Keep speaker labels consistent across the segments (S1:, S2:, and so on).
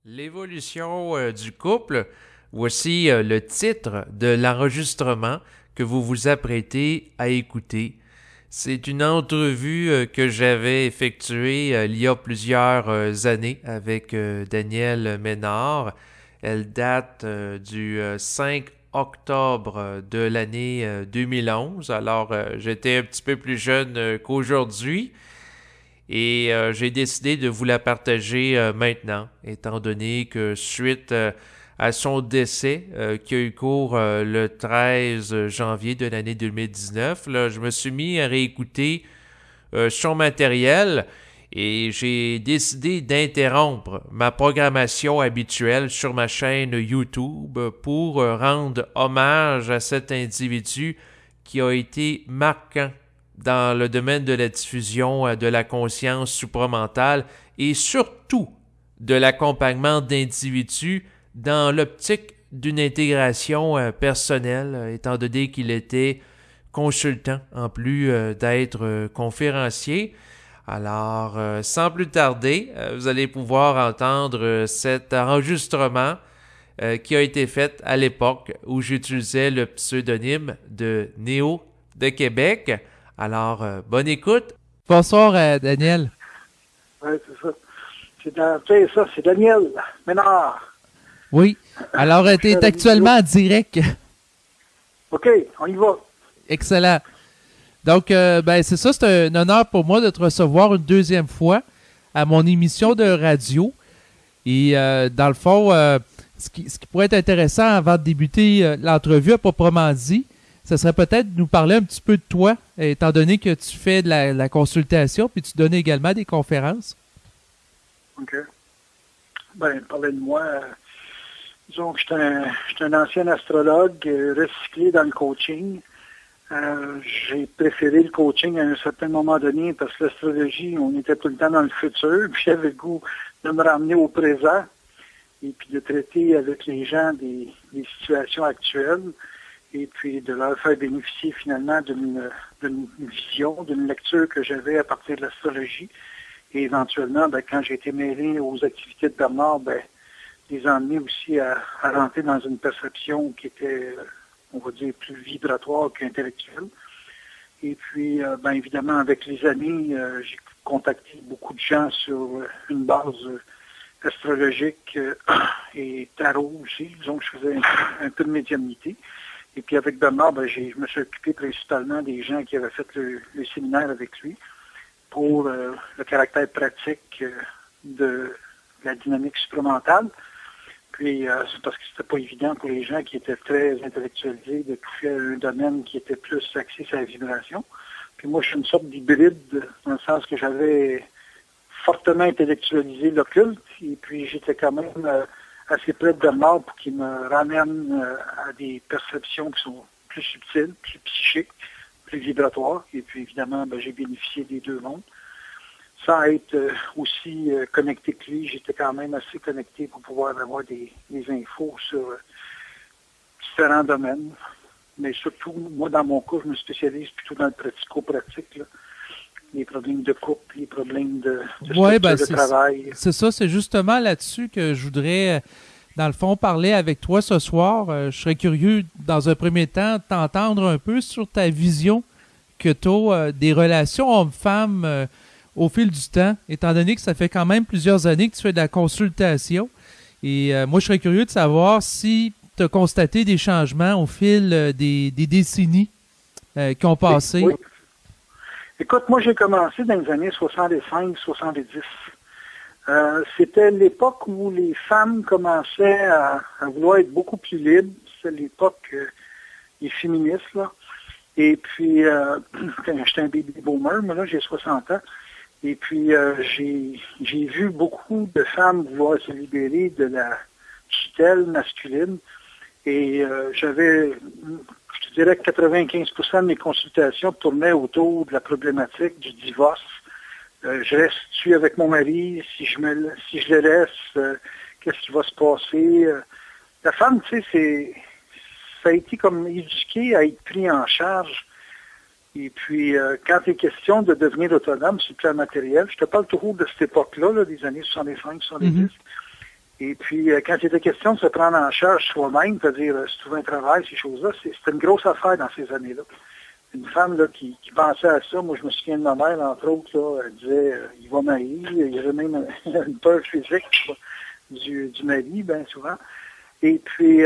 S1: L'évolution du couple, voici le titre de l'enregistrement que vous vous apprêtez à écouter. C'est une entrevue que j'avais effectuée il y a plusieurs années avec Danielle Ménard. Elle date du 5 octobre de l'année 2011. Alors, j'étais un petit peu plus jeune qu'aujourd'hui. Et j'ai décidé de vous la partager maintenant, étant donné que suite à son décès, qui a eu cours le 13 janvier de l'année 2019, là, je me suis mis à réécouter son matériel et j'ai décidé d'interrompre ma programmation habituelle sur ma chaîne YouTube pour rendre hommage à cet individu qui a été marquant dans le domaine de la diffusion de la conscience supramentale et surtout de l'accompagnement d'individus dans l'optique d'une intégration personnelle, étant donné qu'il était consultant en plus d'être conférencier. Alors, sans plus tarder, vous allez pouvoir entendre cet enregistrement qui a été fait à l'époque où j'utilisais le pseudonyme de Néo de Québec. Alors, bonne écoute. Bonsoir, Daniel.
S2: Oui, c'est ça. C'est Daniel Ménard.
S1: Oui. Alors, tu es actuellement en direct.
S2: OK, on y va.
S1: Excellent. Donc, c'est ça, c'est un honneur pour moi de te recevoir une deuxième fois à mon émission de radio. Et dans le fond, ce qui pourrait être intéressant avant de débuter l'entrevue à proprement dit, ce serait peut-être de nous parler un petit peu de toi, étant donné que tu fais de la consultation, puis tu donnes également des conférences.
S2: OK. Parler de moi. Disons que je suis un ancien astrologue recyclé dans le coaching. J'ai préféré le coaching à un certain moment donné parce que l'astrologie, on était tout le temps dans le futur, puis j'avais le goût de me ramener au présent et puis de traiter avec les gens des situations actuelles et puis de leur faire bénéficier finalement d'une vision, d'une lecture que j'avais à partir de l'astrologie. Et éventuellement, quand j'ai été mêlé aux activités de Bernard, les emmener aussi à rentrer dans une perception qui était, on va dire, plus vibratoire qu'intellectuelle. Et puis, évidemment, avec les années, j'ai contacté beaucoup de gens sur une base astrologique et tarot aussi. Disons que je faisais un peu de médiumnité. Et puis avec Bernard, je me suis occupé principalement des gens qui avaient fait le séminaire avec lui pour le caractère pratique de la dynamique supramentale. Puis c'est parce que c'était pas évident pour les gens qui étaient très intellectualisés de toucher à un domaine qui était plus axé sur la vibration. Puis moi, je suis une sorte d'hybride, dans le sens que j'avais fortement intellectualisé l'occulte, et puis j'étais quand même assez près de Bernard pour qu'il me ramène à des perceptions qui sont plus subtiles, plus psychiques, plus vibratoires. Et puis évidemment, j'ai bénéficié des deux mondes. Sans être aussi connecté que lui, j'étais quand même assez connecté pour pouvoir avoir des infos sur différents domaines. Mais surtout, moi, dans mon cas, je me spécialise plutôt dans le pratico-pratique, là. Les problèmes de couple, les problèmes de structure de travail.
S1: C'est ça, c'est justement là-dessus que je voudrais, dans le fond, parler avec toi ce soir. Je serais curieux, dans un premier temps, de t'entendre un peu sur ta vision que tu as des relations hommes-femmes au fil du temps, étant donné que ça fait quand même plusieurs années que tu fais de la consultation. Et moi, je serais curieux de savoir si tu as constaté des changements au fil des décennies qui ont passé.
S2: Oui. Écoute, moi, j'ai commencé dans les années 65-70. C'était l'époque où les femmes commençaient à vouloir être beaucoup plus libres. C'est l'époque des féministes, là. Et puis, j'étais un baby boomer, mais là, j'ai 60 ans. Et puis, j'ai vu beaucoup de femmes vouloir se libérer de la tutelle masculine. Et j'avais, je te dirais que 95% de mes consultations tournaient autour de la problématique du divorce. Je reste-tu avec mon mari? Si je le laisse, qu'est-ce qui va se passer? La femme, tu sais, ça a été comme éduqué à être pris en charge. Et puis, quand il est question de devenir autonome sur le plan matériel, je te parle toujours de cette époque-là, là, des années 65-70, Et puis, quand il était question de se prendre en charge soi-même, c'est-à-dire se trouver un travail, ces choses-là, c'était une grosse affaire dans ces années-là. Une femme là, qui pensait à ça, moi je me souviens de ma mère, entre autres, là, elle disait il va marier, il y avait même une peur physique du mari, bien souvent. Et puis,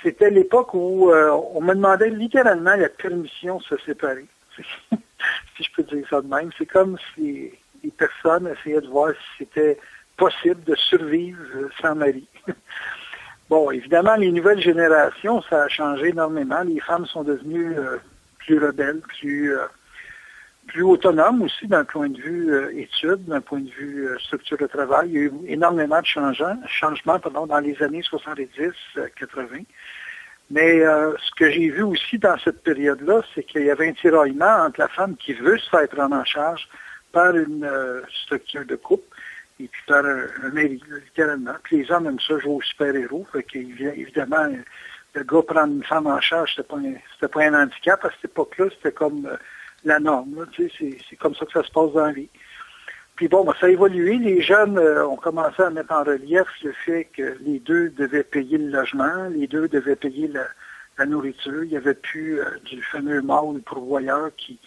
S2: c'était l'époque où on me demandait littéralement la permission de se séparer. Si je peux dire ça de même. C'est comme si les personnes essayaient de voir si c'était possible de survivre sans mari. Bon, évidemment, les nouvelles générations, ça a changé énormément. Les femmes sont devenues plus rebelles, plus autonomes aussi d'un point de vue études, d'un point de vue structure de travail. Il y a eu énormément de changements dans les années 70-80. Mais ce que j'ai vu aussi dans cette période-là, c'est qu'il y avait un tiraillement entre la femme qui veut se faire prendre en charge par une structure de couple et puis par un mari, littéralement. Puis les hommes aiment ça jouer au super-héros. Fait qu'évidemment, le gars prendre une femme en charge, c'était pas un handicap. À cette époque-là, c'était comme la norme. Là, tu sais, c'est comme ça que ça se passe dans la vie. Puis bon, ça a évolué. Les jeunes ont commencé à mettre en relief le fait que les deux devaient payer le logement, les deux devaient payer la nourriture. Il n'y avait plus du fameux mâle pourvoyeur qui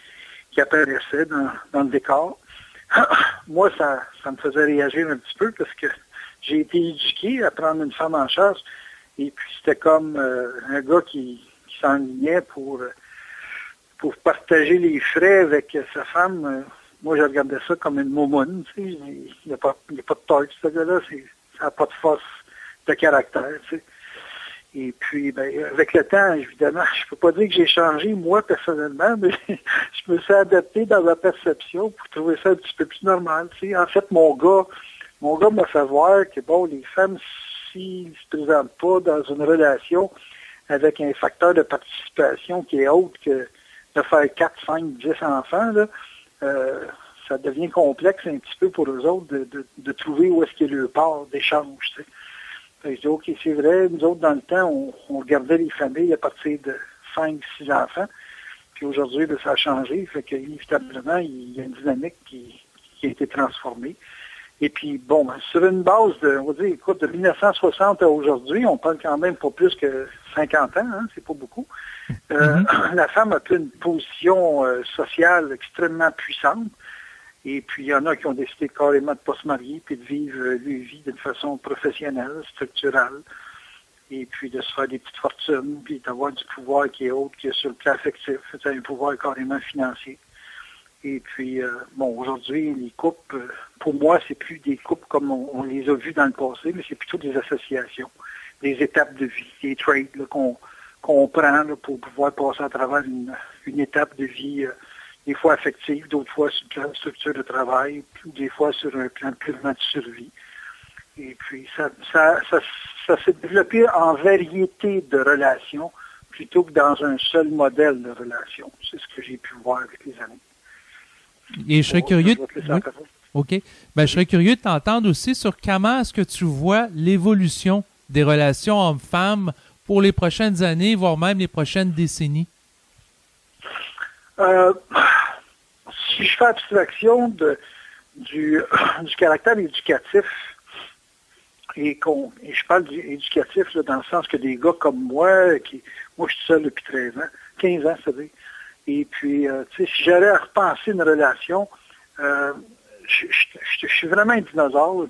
S2: apparaissait dans le décor. Moi, ça me faisait réagir un petit peu parce que j'ai été éduqué à prendre une femme en charge. Et puis c'était comme un gars qui s'enlignait pour partager les frais avec sa femme. Moi, je regardais ça comme une momoune, tu sais. Il n'y a pas de torche, ce gars-là. Ça n'a pas de force de caractère, tu sais. Et puis, avec le temps, évidemment, je peux pas dire que j'ai changé, moi, personnellement, mais je me suis adapté dans ma perception pour trouver ça un petit peu plus normal, tu sais. En fait, mon gars m'a fait voir que, bon, les femmes, s'ils ne se présentent pas dans une relation avec un facteur de participation qui est autre que de faire 4, 5, 10 enfants, là, ça devient complexe un petit peu pour eux autres de trouver où est-ce qu'il y a le part d'échange. Tu sais. Fait que je dis, OK, c'est vrai, nous autres, dans le temps, on regardait les familles à partir de 5, 6 enfants. Puis aujourd'hui, ça a changé. Fait qu'inévitablement, il y a une dynamique qui a été transformée. Et puis, bon, sur une base on va dire, écoute, de 1960 à aujourd'hui, on parle quand même pas plus que 50 ans, hein, c'est pas beaucoup. La femme a pris une position sociale extrêmement puissante. Et puis, il y en a qui ont décidé carrément de ne pas se marier puis de vivre leur vie d'une façon professionnelle, structurelle. Et puis, de se faire des petites fortunes, puis d'avoir du pouvoir qui est autre que sur le plan affectif. C'est un pouvoir carrément financier. Et puis, aujourd'hui, les couples, pour moi, c'est plus des couples comme on les a vus dans le passé, mais c'est plutôt des associations, des étapes de vie, des trades là, qu'on prend là, pour pouvoir passer à travers une étape de vie, des fois affective, d'autres fois sur le plan de structure de travail, des fois sur un plan purement de survie. Et puis, ça s'est développé en variété de relations plutôt que dans un seul modèle de relation. C'est ce que j'ai pu voir avec les années.
S3: Et je serais curieux. OK. Je serais curieux de t'entendre aussi sur comment est-ce que tu vois l'évolution des relations hommes-femmes pour les prochaines années, voire même les prochaines décennies.
S2: Si je fais abstraction du caractère éducatif, et je parle d'éducatif dans le sens que des gars comme moi, moi je suis seul depuis 13 ans, 15 ans, c'est-à-dire. Et puis, si j'allais à repenser une relation, je suis vraiment un dinosaure.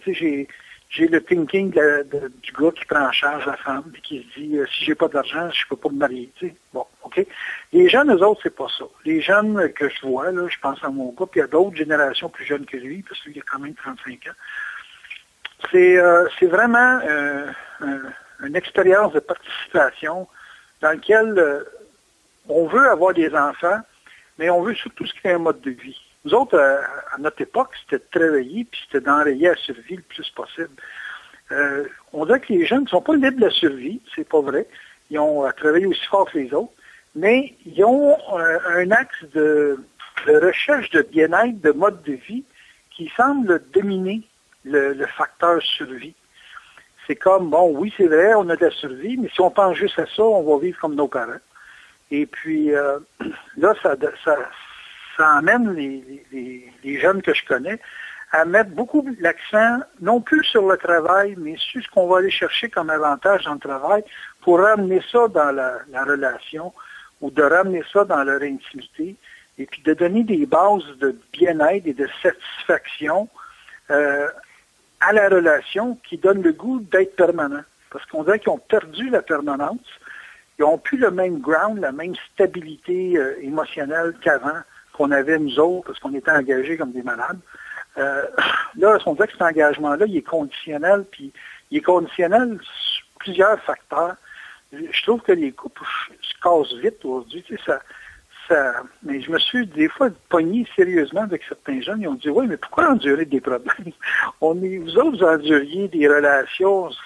S2: J'ai le thinking du gars qui prend en charge la femme et qui se dit si j'ai pas d'argent, je peux pas me marier. Bon, OK. Les jeunes, eux autres, c'est pas ça. Les jeunes que je vois, là, je pense à mon gars, puis il y a d'autres générations plus jeunes que lui, parce qu'il y a quand même 35 ans. C'est vraiment une expérience de participation dans laquelle on veut avoir des enfants, mais on veut surtout ce qui est un mode de vie. Nous autres, à notre époque, c'était de travailler, puis c'était d'enrayer la survie le plus possible. On dirait que les jeunes ne sont pas libres de la survie, c'est pas vrai. Ils ont à travailler aussi fort que les autres, mais ils ont un axe de recherche de bien-être, de mode de vie, qui semble dominer le facteur survie. C'est comme, bon, oui, c'est vrai, on a de la survie, mais si on pense juste à ça, on va vivre comme nos parents. Et puis, là, ça amène les jeunes que je connais à mettre beaucoup l'accent, non plus sur le travail, mais sur ce qu'on va aller chercher comme avantage dans le travail pour ramener ça dans la relation ou de ramener ça dans leur intimité et puis de donner des bases de bien-être et de satisfaction à la relation qui donne le goût d'être permanent. Parce qu'on dirait qu'ils ont perdu la permanence. Ils n'ont plus le même ground, la même stabilité émotionnelle qu'avant, qu'on avait nous autres, parce qu'on était engagés comme des malades. Là, on dirait que cet engagement-là, il est conditionnel, puis il est conditionnel sur plusieurs facteurs. Je trouve que les couples se cassent vite aujourd'hui. Tu sais, mais je me suis des fois pogné sérieusement avec certains jeunes. Ils ont dit, oui, mais pourquoi endurer des problèmes? Vous autres, vous enduriez des relations sur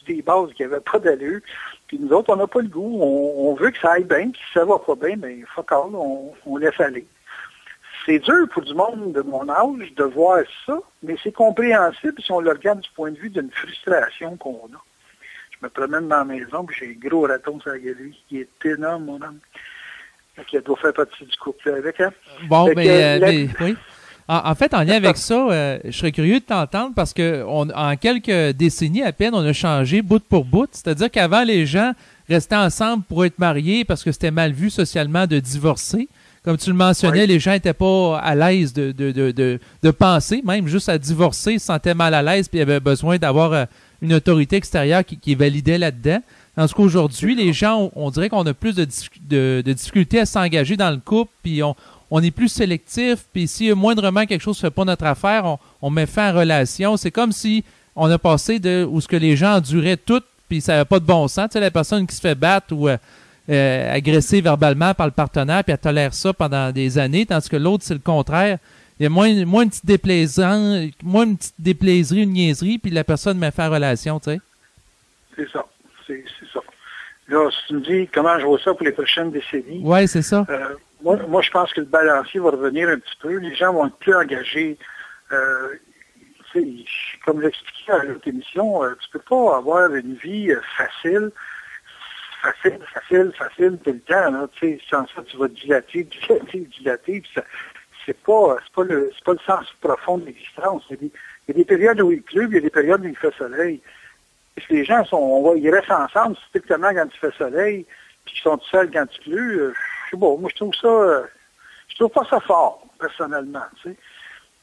S2: des bases qui n'avaient pas d'allure. Puis nous autres, on n'a pas le goût. On veut que ça aille bien. Puis si ça va pas bien, bien, fuck all, on laisse aller. C'est dur pour du monde de mon âge de voir ça, mais c'est compréhensible si on le regarde du point de vue d'une frustration qu'on a. Je me promène dans la maison, puis j'ai un gros raton sur la galerie qui est énorme, mon homme. Qui doit faire partie du couple avec, hein?
S3: Bon, mais oui. En fait, en lien avec ça, je serais curieux de t'entendre parce que en quelques décennies à peine, on a changé bout pour bout. C'est-à-dire qu'avant, les gens restaient ensemble pour être mariés parce que c'était mal vu socialement de divorcer. Comme tu le mentionnais, les gens n'étaient pas à l'aise de penser, même juste à divorcer, ils se sentaient mal à l'aise puis ils avaient besoin d'avoir une autorité extérieure qui validait là-dedans. Tandis qu'aujourd'hui, les gens, on dirait qu'on a plus de difficultés à s'engager dans le couple, puis on est plus sélectif, puis si moindrement quelque chose ne fait pas notre affaire, on met fin à la relation. C'est comme si on a passé de où ce que les gens enduraient tout, puis ça n'avait pas de bon sens. Tu sais, la personne qui se fait battre ou agressée verbalement par le partenaire, puis elle tolère ça pendant des années, tandis que l'autre, c'est le contraire. Il y a moins une petite déplaiserie, une niaiserie, puis la personne met fin à la relation, tu sais.
S2: C'est ça. C'est ça. Là, si tu me dis comment je vois ça pour les prochaines décennies.
S3: Oui, c'est ça.
S2: Moi, je pense que le balancier va revenir un petit peu. Les gens vont être plus engagés. Comme l'expliquais à l'autre émission, tu peux pas avoir une vie facile tout le temps. Là. Sans ça, tu vas dilater. Puis c'est pas le sens profond de l'existence. Il y a des périodes où il pleut, il y a des périodes où il fait soleil. Si les gens ils restent ensemble strictement quand il fait soleil, puis ils sont tout seuls quand il pleut, je sais pas, moi je trouve pas ça fort, personnellement, tu sais.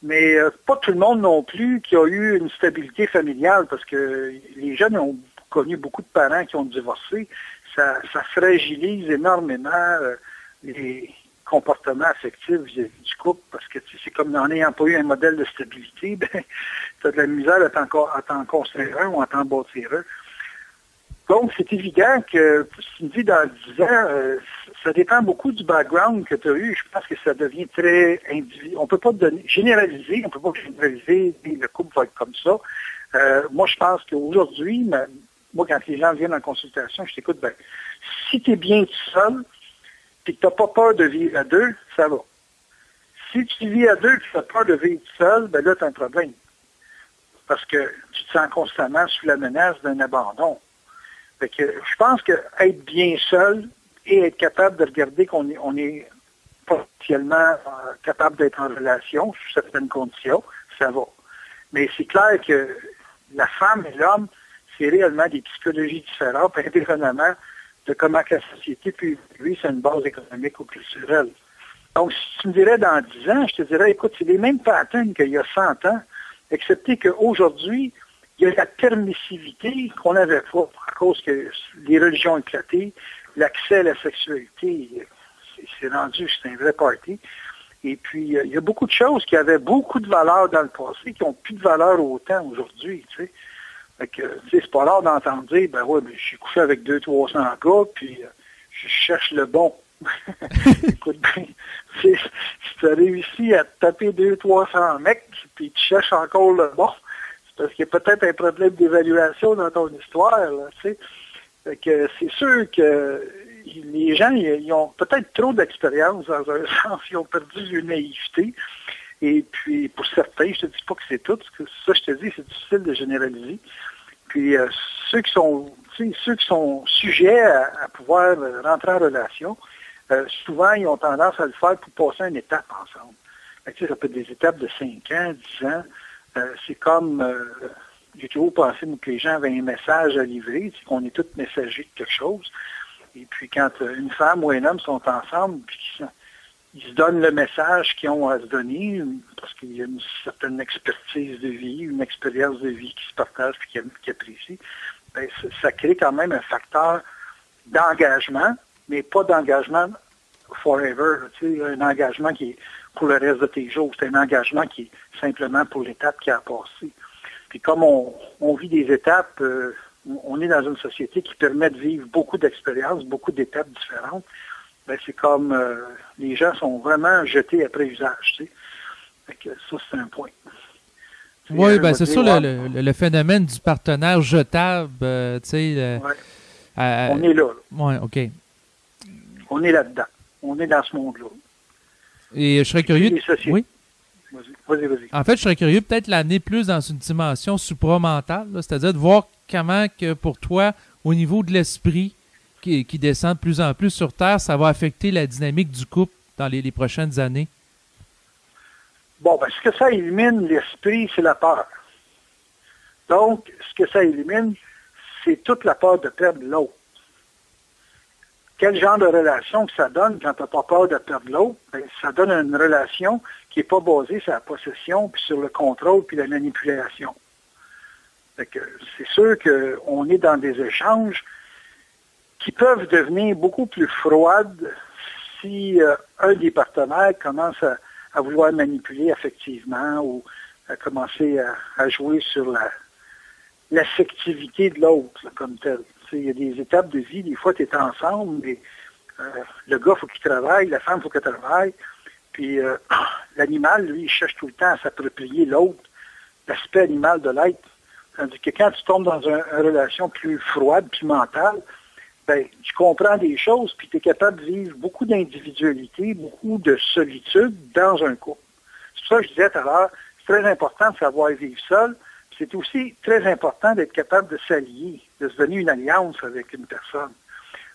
S2: Mais pas tout le monde non plus qui a eu une stabilité familiale, parce que les jeunes ont connu beaucoup de parents qui ont divorcé. Ça fragilise énormément les comportements affectifs vis-à-vis du couple, parce que c'est comme en n'ayant pas eu un modèle de stabilité, ben tu as de la misère à t'en construire un ou à t'en bâtir un. Donc, c'est évident que, si tu me dis dans 10 ans, ça dépend beaucoup du background que tu as eu. Je pense que ça devient très individuel. On peut pas généraliser, on peut pas généraliser, le couple va être comme ça. Moi, je pense qu'aujourd'hui, moi, quand les gens viennent en consultation, je t'écoute, ben, si tu es bien tout seul, et que tu n'as pas peur de vivre à deux, ça va. Si tu vis à deux et que tu as peur de vivre tout seul, ben là, tu as un problème. Parce que tu te sens constamment sous la menace d'un abandon. Fait que je pense qu'être bien seul et être capable de regarder qu'on est potentiellement capable d'être en relation sous certaines conditions, ça va. Mais c'est clair que la femme et l'homme, c'est réellement des psychologies différentes, indépendamment de comment la société peut évoluer sur une base économique ou culturelle. Donc, si tu me dirais dans 10 ans, je te dirais, écoute, c'est les mêmes patterns qu'il y a 100 ans, excepté qu'aujourd'hui, il y a la permissivité qu'on n'avait pas à cause que les religions ont éclaté, l'accès à la sexualité, c'est rendu, c'est un vrai party. Et puis, il y a beaucoup de choses qui avaient beaucoup de valeur dans le passé, qui n'ont plus de valeur autant aujourd'hui, tu sais. Fait que, tu sais, c'est pas rare d'entendre dire, ben ouais, mais j'ai couché avec 200-300 gars, puis je cherche le bon. Écoute bien, si tu as réussi à taper 200-300 mecs, puis tu cherches encore le bon, c'est parce qu'il y a peut-être un problème d'évaluation dans ton histoire, là, tu sais. Fait que c'est sûr que les gens, ils ont peut-être trop d'expérience dans un sens, ils ont perdu leur naïveté. Et puis, pour certains, je te dis pas que c'est tout, parce que ça, je te dis, c'est difficile de généraliser. Puis, ceux qui sont sujets à pouvoir rentrer en relation, souvent, ils ont tendance à le faire pour passer une étape ensemble. Ben, tu sais, ça peut être des étapes de 5 ans, 10 ans. C'est comme, j'ai toujours pensé que les gens avaient un message à livrer, c'est qu'on est tous messagers de quelque chose. Et puis quand une femme ou un homme sont ensemble, puis ils se donnent le message qu'ils ont à se donner, parce qu'il y a une certaine expertise de vie, une expérience de vie qui se partage et qui apprécie, ben, ça crée quand même un facteur d'engagement, mais pas d'engagement forever. Tu sais, un engagement qui est pour le reste de tes jours. C'est un engagement qui est simplement pour l'étape qui a passé. Puis comme on vit des étapes, on est dans une société qui permet de vivre beaucoup d'expériences, beaucoup d'étapes différentes. Ben, c'est comme les gens sont vraiment jetés après usage. Tu sais. Fait que ça, c'est un point.
S3: Oui, ben c'est ça le phénomène du partenaire jetable. Tu sais,
S2: on est là.
S3: Oui, OK.
S2: On est là-dedans. On est dans ce monde-là.
S3: Et je serais curieux... Oui?
S2: Vas-y.
S3: En fait, je serais curieux peut-être l'amener plus dans une dimension supramentale, c'est-à-dire de voir comment que pour toi, au niveau de l'esprit qui descend de plus en plus sur Terre, ça va affecter la dynamique du couple dans les prochaines années.
S2: Bon, ben, ce que ça élimine, l'esprit, c'est la peur. Donc, ce que ça élimine, c'est toute la peur de perdre l'autre. Quel genre de relation que ça donne quand tu n'as pas peur de perdre l'autre? Ben, ça donne une relation qui n'est pas basée sur la possession, puis sur le contrôle, puis la manipulation. Fait que c'est sûr qu'on est dans des échanges qui peuvent devenir beaucoup plus froides si un des partenaires commence à vouloir manipuler affectivement ou à commencer à jouer sur l'affectivité de l'autre là, comme tel. Il y a des étapes de vie, des fois tu es ensemble, mais le gars, il faut qu'il travaille, la femme, il faut qu'elle travaille. Puis l'animal, lui, il cherche tout le temps à s'approprier l'autre, l'aspect animal de l'être. Tandis que quand tu tombes dans une relation plus froide, plus mentale, ben, tu comprends des choses, puis tu es capable de vivre beaucoup d'individualité, beaucoup de solitude dans un couple. C'est pour ça que je disais tout à l'heure, c'est très important de savoir vivre seul. C'est aussi très important d'être capable de s'allier, de se donner une alliance avec une personne.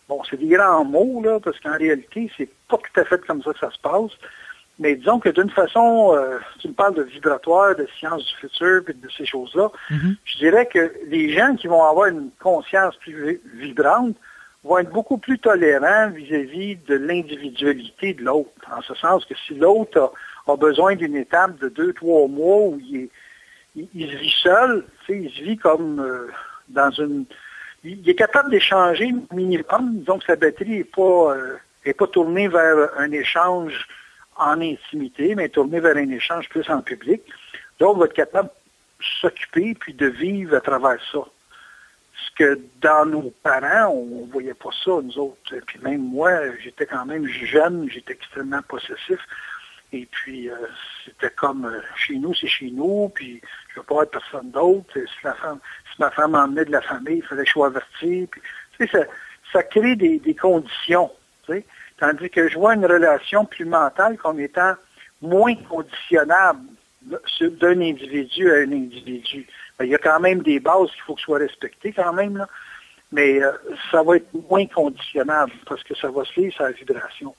S2: Bon, c'est des grands mots, là, parce qu'en réalité, c'est pas tout à fait comme ça que ça se passe. Mais disons que d'une façon, tu me parles de vibratoire, de science du futur, puis de ces choses-là, je dirais que les gens qui vont avoir une conscience plus vibrante vont être beaucoup plus tolérants vis-à-vis de l'individualité de l'autre. En ce sens que si l'autre a besoin d'une étape de 2-3 mois où il se vit seul, tu sais, il se vit comme dans une... Il est capable d'échanger minimum, donc sa batterie n'est pas tournée vers un échange en intimité, mais tournée vers un échange plus en public. Donc, il va être capable de s'occuper puis de vivre à travers ça. Ce que dans nos parents, on ne voyait pas ça, nous autres. Puis même moi, j'étais quand même jeune, j'étais extrêmement possessif. Et puis, c'était comme, chez nous, c'est chez nous, puis je ne veux pas être personne d'autre. Si ma femme m'emmenait de la famille, il fallait que je sois averti. Puis, tu sais, ça crée des conditions. Tu sais. Tandis que je vois une relation plus mentale comme étant moins conditionnable d'un individu à un individu. Ben, il y a quand même des bases qu'il faut que soient respectées quand même, là. Mais ça va être moins conditionnable parce que ça va se lire sur la vibration.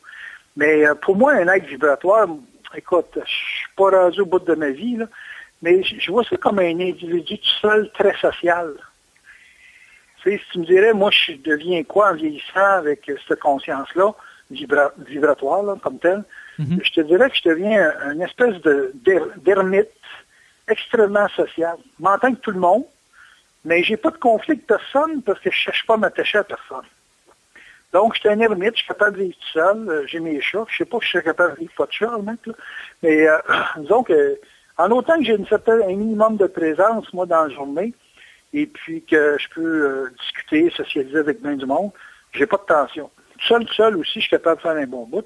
S2: Mais pour moi, un acte vibratoire, écoute, je suis pas rendu au bout de ma vie, là, mais je vois ça comme un individu tout seul, très social. Tu sais, si tu me dirais, moi, je deviens quoi en vieillissant avec cette conscience-là, vibratoire, là, comme telle, je te dirais que je deviens une espèce d'ermite extrêmement social. Je m'entends avec tout le monde, mais j'ai pas de conflit avec personne parce que je cherche pas à m'attacher à personne. Donc, je suis un ermite, je suis capable de vivre tout seul, j'ai mes chats, je sais pas si je suis capable de vivre pas de chat, mec, là. Mais disons que, en autant que j'ai un minimum de présence, moi, dans la journée, et puis que je peux discuter, socialiser avec bien du monde, j'ai pas de tension. Tout seul aussi, je suis capable de faire un bon bout,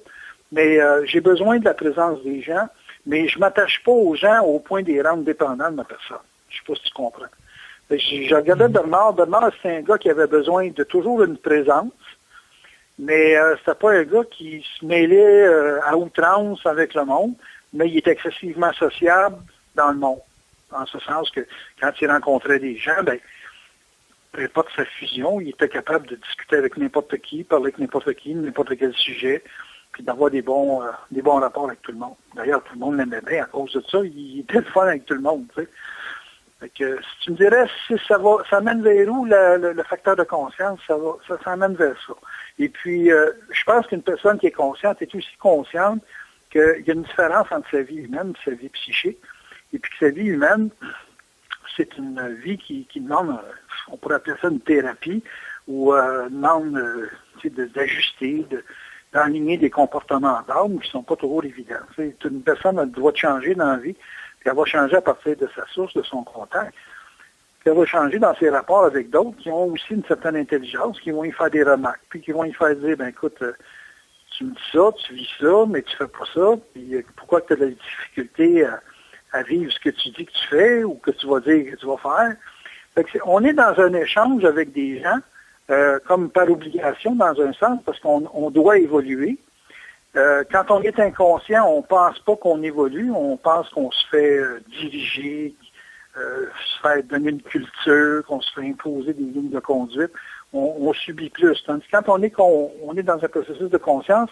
S2: mais j'ai besoin de la présence des gens, mais je m'attache pas aux gens au point de les rendre dépendants de ma personne. Je sais pas si tu comprends. Je regardais Bernard. Bernard, c'est un gars qui avait besoin de toujours une présence, mais c'était pas un gars qui se mêlait à outrance avec le monde, mais il était excessivement sociable dans le monde. En ce sens que quand il rencontrait des gens, ben, peu importe sa fusion, il était capable de discuter avec n'importe qui, parler avec n'importe qui, n'importe quel sujet. puis d'avoir des bons rapports avec tout le monde. D'ailleurs, tout le monde l'aimait bien à cause de ça. Il était le fun avec tout le monde, tu sais. Fait que, si tu me dirais, si ça mène vers où le facteur de conscience, ça mène vers ça. Et puis, je pense qu'une personne qui est consciente est aussi consciente qu'il y a une différence entre sa vie humaine et sa vie psychique. Et puis que sa vie humaine, c'est une vie qui demande, on pourrait appeler ça une thérapie, ou demande d'ajuster, d'enligner des comportements d'âme qui ne sont pas toujours évidents. Une personne a le droit de changer dans la vie, puis elle va changer à partir de sa source, de son contact. Puis elle va changer dans ses rapports avec d'autres qui ont aussi une certaine intelligence, qui vont y faire des remarques, puis qui vont y faire dire, écoute, tu me dis ça, tu vis ça, mais tu fais pas ça, puis pourquoi tu as de la difficulté à vivre ce que tu dis que tu fais ou que tu vas dire que tu vas faire. Fait que on est dans un échange avec des gens, comme par obligation dans un sens, parce qu'on doit évoluer. Quand on est inconscient, on pense pas qu'on évolue, on pense qu'on se fait diriger, se fait donner une culture, qu'on se fait imposer des lignes de conduite. On subit plus. Tandis que quand on est dans un processus de conscience,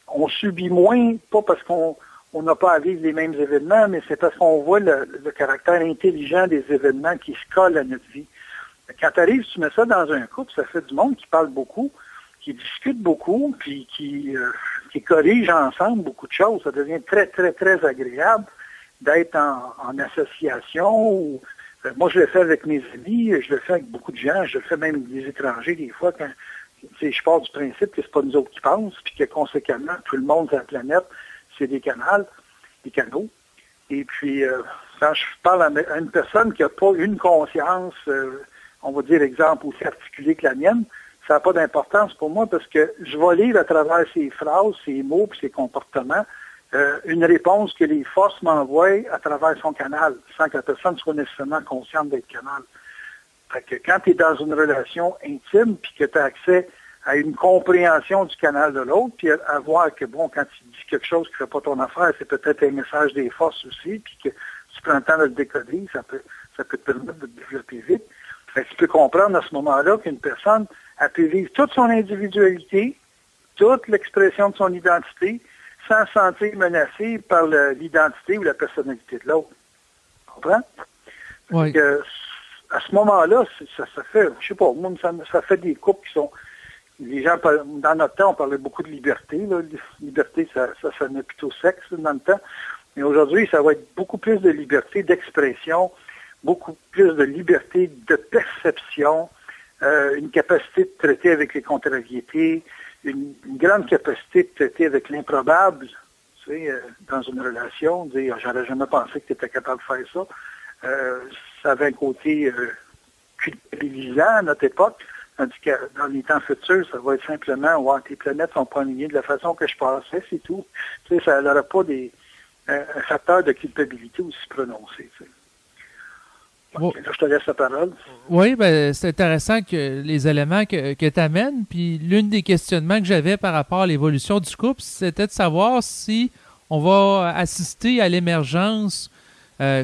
S2: on subit moins, pas parce qu'on n'a pas à vivre les mêmes événements, mais c'est parce qu'on voit le caractère intelligent des événements qui se collent à notre vie. Quand tu arrives, tu mets ça dans un couple, ça fait du monde qui parle beaucoup, qui discute beaucoup, puis qui corrige ensemble beaucoup de choses. Ça devient très, très, très agréable d'être en association. Ou, moi, je le fais avec mes amis, je le fais avec beaucoup de gens, je le fais même avec des étrangers des fois. Quand je pars du principe que c'est pas nous autres qui pensent, puis que conséquemment, tout le monde sur la planète, c'est des canaux. Et puis, quand je parle à une personne qui n'a pas une conscience, on va dire, exemple, aussi articulée que la mienne, ça n'a pas d'importance pour moi parce que je vais lire à travers ses phrases, ses mots et ses comportements une réponse que les forces m'envoient à travers son canal, sans que la personne soit nécessairement consciente d'être canal. Fait que quand tu es dans une relation intime puis que tu as accès à une compréhension du canal de l'autre, puis à voir que, bon, quand tu dis quelque chose qui ne fait pas ton affaire, c'est peut-être un message des forces aussi, puis que tu prends le temps de le décoder, ça peut te permettre de te développer vite. Fait que tu peux comprendre à ce moment-là qu'une personne, elle peut vivre toute son individualité, toute l'expression de son identité, sans se sentir menacée par l'identité ou la personnalité de l'autre. Tu comprends?
S3: Oui.
S2: À ce moment-là, ça fait, je sais pas, moi, ça fait des couples qui sont... Les gens, dans notre temps, on parlait beaucoup de liberté. Là. Liberté, ça sonnait plutôt sexe dans le temps. Mais aujourd'hui, ça va être beaucoup plus de liberté d'expression, beaucoup plus de liberté de perception, une capacité de traiter avec les contrariétés, une grande capacité de traiter avec l'improbable, tu sais, dans une relation, dire « j'aurais jamais pensé que tu étais capable de faire ça ». Ça avait un côté culpabilisant à notre époque, tandis que dans les temps futurs, ça va être simplement « ouais, tes planètes sont pas alignées de la façon que je pensais, c'est tout ». Tu sais, ça n'aura pas un facteur de culpabilité aussi prononcé, tu sais. Okay, là, je te laisse la parole.
S3: Oui, c'est intéressant que les éléments que tu amènes. Puis l'une des questionnements que j'avais par rapport à l'évolution du couple, c'était de savoir si on va assister à l'émergence,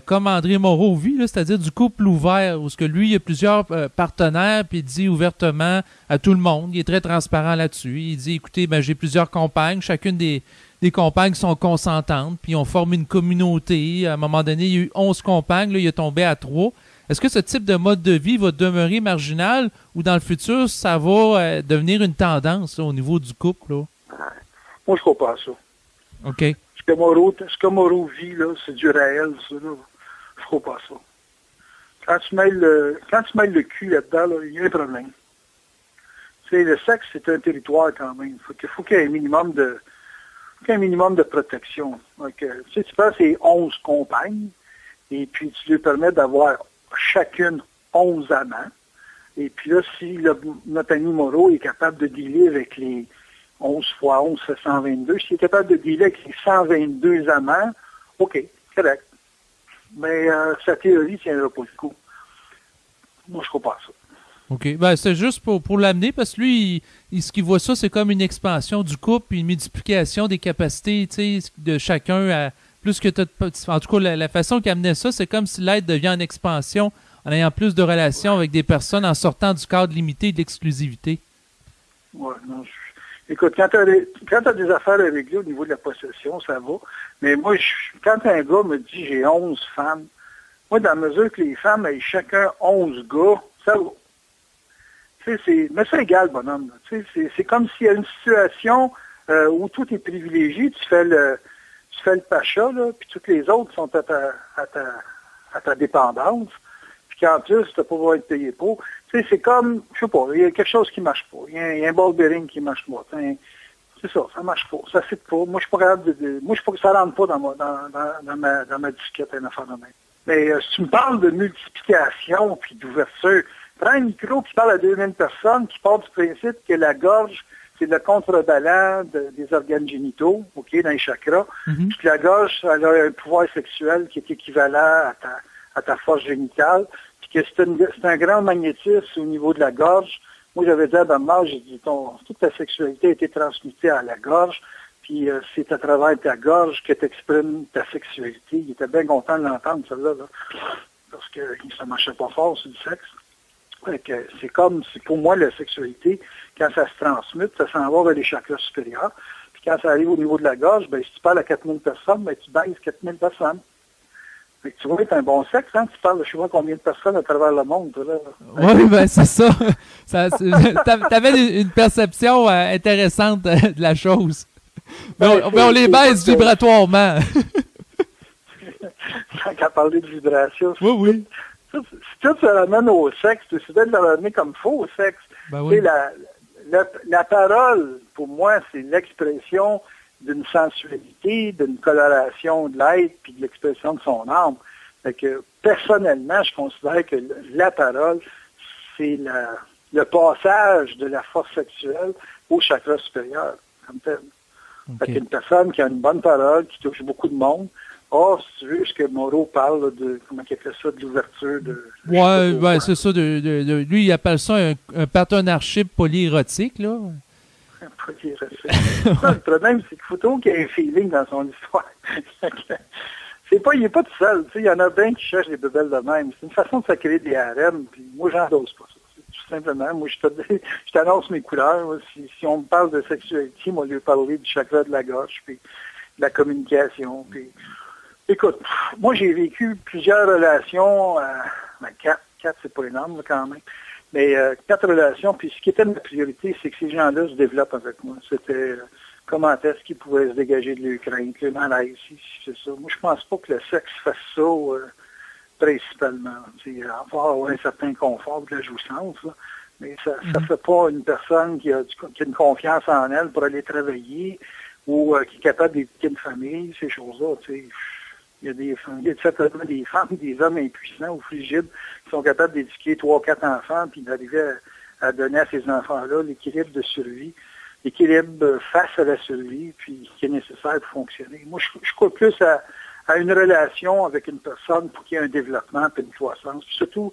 S3: comme André Moreau vit, c'est-à-dire du couple ouvert, où ce que lui, il a plusieurs partenaires, puis il dit ouvertement à tout le monde. Il est très transparent là-dessus. Il dit, écoutez, j'ai plusieurs compagnes, chacune des compagnes sont consentantes, puis on forme une communauté. À un moment donné, il y a eu 11 compagnes, là, il est tombé à 3. Est-ce que ce type de mode de vie va demeurer marginal ou dans le futur, ça va devenir une tendance là, au niveau du couple? Là?
S2: Moi, je crois pas à ça.
S3: OK.
S2: Ce que Moreau vit, là, c'est du réel, ça. Là. Je crois pas à ça. Quand tu mêles le cul là-dedans, là, il y a un problème. Tu sais, le sexe, c'est un territoire quand même. Il faut qu'il y ait un minimum de protection. Donc, tu sais, tu prends ces 11 compagnes, et puis tu lui permets d'avoir chacune 11 amants. Et puis là, si notre ami Moreau est capable de dealer avec les 11 fois 11, c'est 122, s'il est capable de dealer avec les 122 amants, OK, correct. Mais sa théorie ne tiendra pas le coup. Moi, je ne crois pas à ça.
S3: OK. C'est juste pour l'amener, parce que lui, ce qu'il voit ça, c'est comme une expansion du couple, puis une multiplication des capacités de chacun à plus que en tout cas, la façon qu'il amenait ça, c'est comme si l'être devient en expansion en ayant plus de relations avec des personnes en sortant du cadre limité de l'exclusivité.
S2: Oui, non. Écoute, quand tu as des affaires à régler au niveau de la possession, ça va. Mais moi, quand un gars me dit j'ai 11 femmes, moi, dans la mesure que les femmes aient chacun 11 gars, ça va. Mais c'est égal, bonhomme. C'est comme s'il y a une situation où tout est privilégié, tu fais le pacha, là, puis toutes les autres sont à ta dépendance, puis qu'en plus, tu n'as pas besoin de payer pour. C'est comme, je sais pas, il y a quelque chose qui marche pas. Il y a un ball bearing qui marche pas. C'est ça marche pas. Ça fit pas. Moi, je suis pas capable moi, je suis pas que ça rentre pas dans ma disquette, un affaire de même. Mais si tu me parles de multiplication puis d'ouverture, prends un micro qui parle à 2000 personnes, qui part du principe que la gorge, c'est le contrebalan des organes génitaux, OK, dans les chakras. Puis que la gorge, elle a un pouvoir sexuel qui est équivalent à ta force génitale. Puis que c'est un grand magnétisme au niveau de la gorge. Moi, j'avais dit à ma mère, j'ai dit, toute ta sexualité a été transmutée à la gorge. Puis c'est à travers ta gorge que tu exprimes ta sexualité. Il était bien content de l'entendre, celle-là, là, parce que ça marchait pas fort sur le sexe. C'est pour moi la sexualité, quand ça se transmute, ça s'en va vers les chakras supérieurs. Puis quand ça arrive au niveau de la gorge, ben, si tu parles à 4000 personnes, ben, tu baises 4000 personnes. Fait que tu vois, c'est un bon sexe, hein? Tu parles de je sais pas combien de personnes à travers le monde, là.
S3: Oui, ben c'est ça. T'avais une perception intéressante de la chose. Mais on les baise vibratoirement.
S2: Quand parler de vibration,
S3: oui.
S2: Si tout se ramène au sexe, tu décides de le ramener comme faux au sexe.
S3: Ben oui.
S2: La parole, pour moi, c'est l'expression d'une sensualité, d'une coloration de l'être, puis de l'expression de son âme. Fait que, personnellement, je considère que la parole, c'est le passage de la force sexuelle au chakra supérieur, comme tel. Okay. Fait qu'une personne qui a une bonne parole, qui touche beaucoup de monde, si tu veux, ce que Moreau parle de, comment il appelle ça, de l'ouverture de...
S3: Ouais, ben, c'est ça, lui, il appelle ça un partnership polyérotique, là.
S2: Polyérotique. Le problème, c'est qu'il faut toujours qu'il y ait un feeling dans son histoire. Il n'est pas tout seul, tu sais, il y en a bien qui cherchent les bebelles de même. C'est une façon de se créer des harems, puis moi, j'endose pas ça. C'est tout simplement, moi, je t'annonce mes couleurs. Moi, si on me parle de sexualité, moi, je vais parler du chakra de la gorge, puis de la communication, puis... Écoute, moi, j'ai vécu plusieurs relations, 4, c'est pas énorme, là, quand même, mais 4 relations, puis ce qui était ma priorité, c'est que ces gens-là se développent avec moi. C'était comment est-ce qu'ils pouvaient se dégager de leur crainte, le malaise, c'est ça. Moi, je pense pas que le sexe fasse ça principalement. Il va avoir un certain confort de la jouissance, là, mais ça ne fait pas une personne qui a une confiance en elle pour aller travailler ou qui est capable d'éduquer une famille, ces choses-là, tu sais. Il y a certainement des femmes, des hommes impuissants ou frigides qui sont capables d'éduquer 3 ou 4 enfants puis d'arriver à donner à ces enfants-là l'équilibre de survie, l'équilibre face à la survie, puis qui est nécessaire pour fonctionner. Moi, je crois plus à une relation avec une personne pour qu'il y ait un développement et une croissance. Puis surtout,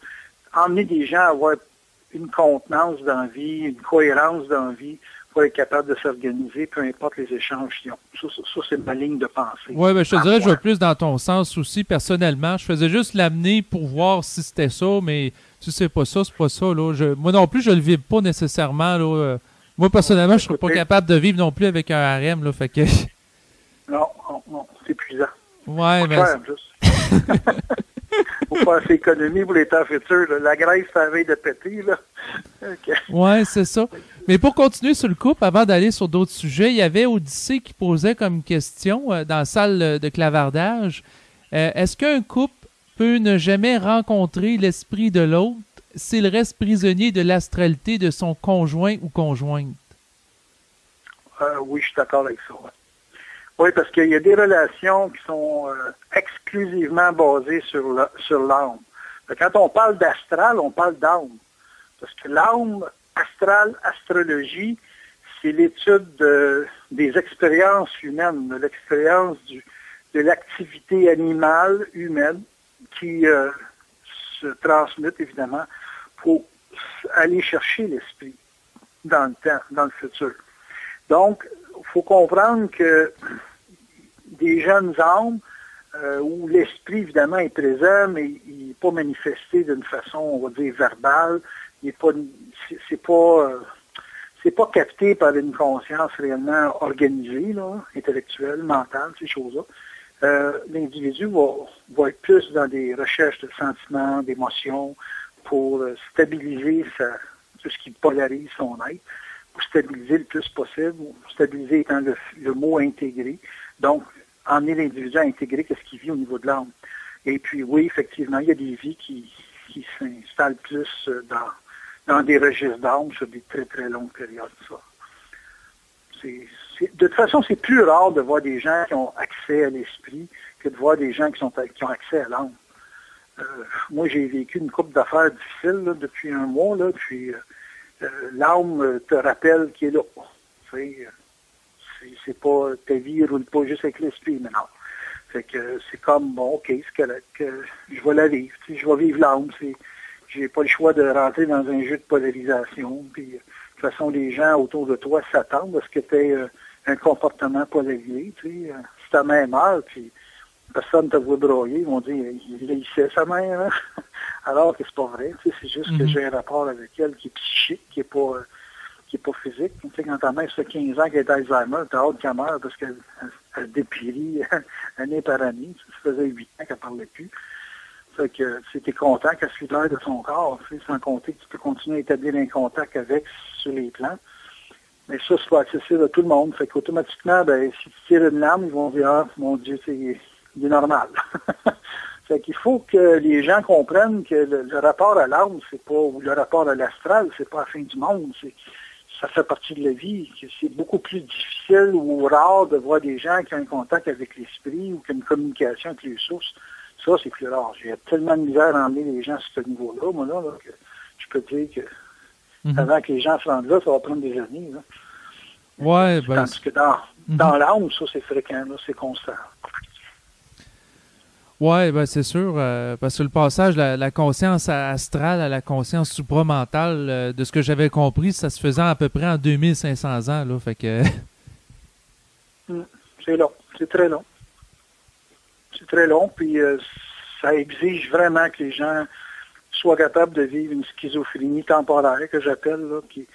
S2: emmener des gens à avoir une contenance dans la vie, une cohérence dans la vie, pour être capable de s'organiser, peu importe les échanges qu'ils ont. Ça, c'est ma ligne de pensée.
S3: Oui, ben, je te dirais, je vais plus dans ton sens aussi, personnellement. Je faisais juste l'amener pour voir si c'était ça, mais si c'est pas ça, c'est pas ça. Là. Moi non plus, je le vis pas nécessairement. Là. Moi, personnellement, je serais pas capable de vivre non plus avec un harem. Là, fait que...
S2: Non, c'est épuisant.
S3: Ouais, mais...
S2: Faut faire ses économies pour les temps futurs. Là. La graisse, ça veille de péter. Là. Okay.
S3: Oui, c'est ça. Mais pour continuer sur le couple, avant d'aller sur d'autres sujets, il y avait Odyssée qui posait comme question dans la salle de clavardage. Est-ce qu'un couple peut ne jamais rencontrer l'esprit de l'autre s'il reste prisonnier de l'astralité de son conjoint ou conjointe?
S2: Oui, je suis d'accord avec ça. Ouais. Oui, parce qu'il y a des relations qui sont exclusivement basées sur l'âme. Quand on parle d'astral, on parle d'âme. Parce que l'âme, astrologie, c'est l'étude des expériences humaines, de l'expérience de l'activité animale humaine qui se transmute, évidemment, pour aller chercher l'esprit dans le temps, dans le futur. Donc, il faut comprendre que des jeunes âmes où l'esprit, évidemment, est présent, mais il n'est pas manifesté d'une façon, on va dire, verbale. C'est c'est pas capté par une conscience réellement organisée, là, intellectuelle, mentale, ces choses-là. L'individu va être plus dans des recherches de sentiments, d'émotions, pour stabiliser tout ce qui polarise son être, pour stabiliser le plus possible, stabiliser étant le mot intégré. Donc, emmener l'individu à intégrer ce qu'il vit au niveau de l'âme. Et puis, oui, effectivement, il y a des vies qui s'installent plus dans des registres d'âme sur des très, très longues périodes. Ça. De toute façon, c'est plus rare de voir des gens qui ont accès à l'esprit que de voir des gens qui ont accès à l'âme. Moi, j'ai vécu une couple d'affaires difficiles là, depuis un mois, là, puis l'âme te rappelle qu'il est là. C'est pas, ta vie ne roule pas juste avec l'esprit maintenant. Fait que c'est comme, bon, OK, c'est que je vais la vivre. Je vais vivre l'âme. J'ai pas le choix de rentrer dans un jeu de polarisation. Puis, de toute façon, les gens autour de toi s'attendent à ce que tu aies un comportement polarisé. Si ta mère meurt, puis personne ne te voit broyer, ils vont dire, il sait sa mère. Hein? Alors que c'est pas vrai. C'est juste que j'ai un rapport avec elle qui est psychique, qui est pas physique. Quand ta mère, ça fait 15 ans qu'elle est Alzheimer, t'as hâte qu'elle meure parce qu'elle dépérit année par année. Ça faisait 8 ans qu'elle ne parlait plus. Fait que tu es content qu'elle suit l'heure de son corps, sans compter que tu peux continuer à établir un contact avec sur les plans. Mais ça, c'est pas accessible à tout le monde. Fait qu'automatiquement, si tu tires une lame, ils vont dire, ah, mon Dieu, il est normal. Fait qu'il faut que les gens comprennent que le rapport à l'âme, c'est pas, ou le rapport à l'astral, c'est pas la fin du monde. Ça fait partie de la vie. C'est beaucoup plus difficile ou rare de voir des gens qui ont un contact avec l'esprit ou qui ont une communication avec les sources. Ça, c'est plus rare. J'ai tellement de misère à emmener les gens à ce niveau-là, moi, là, que je peux te dire que avant que les gens se rendent là, ça va prendre des années. Là.
S3: Ouais,
S2: tandis que dans l'âme, ça, c'est fréquent, là, c'est constant.
S3: Oui, c'est sûr, parce que le passage de la conscience astrale à la conscience supramentale, de ce que j'avais compris, ça se faisait à peu près en 2500 ans, là, fait que...
S2: C'est long, c'est très long. C'est très long, puis ça exige vraiment que les gens soient capables de vivre une schizophrénie temporaire, que j'appelle, là, qui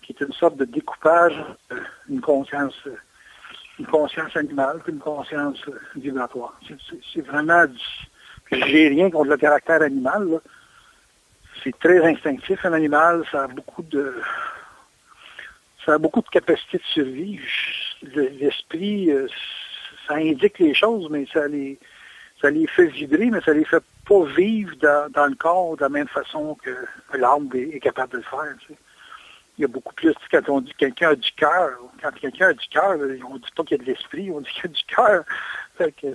S2: est une sorte de découpage, une conscience animale, puis une conscience vibratoire. C'est vraiment... J'ai rien contre le caractère animal, là. C'est très instinctif, un animal, ça a beaucoup de capacité de survie. L'esprit, ça indique les choses, mais ça les fait vibrer, mais ça les fait pas vivre dans le corps de la même façon que l'âme est capable de le faire. Tu sais. Il y a beaucoup plus, quand on dit que quelqu'un a du cœur, quand quelqu'un a du cœur, on ne dit pas qu'il y a de l'esprit, on dit qu'il y a du cœur. Fait que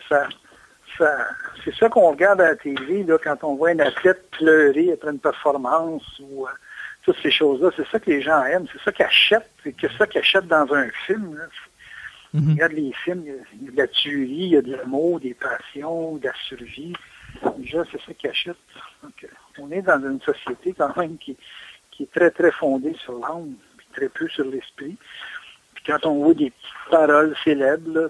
S2: c'est ça qu'on regarde à la télé, là, quand on voit un athlète pleurer après une performance ou toutes ces choses-là. C'est ça que les gens aiment, c'est ça qu'ils achètent, c'est ça qu'ils achètent dans un film. Là. Regarde les films, il y a de la tuerie, il y a de l'amour, des passions, de la survie. Les gens, c'est ça qu'ils achètent. Donc, on est dans une société quand même qui est très, très fondée sur l'âme, puis très peu sur l'esprit. Puis quand on voit des petites paroles célèbres, là,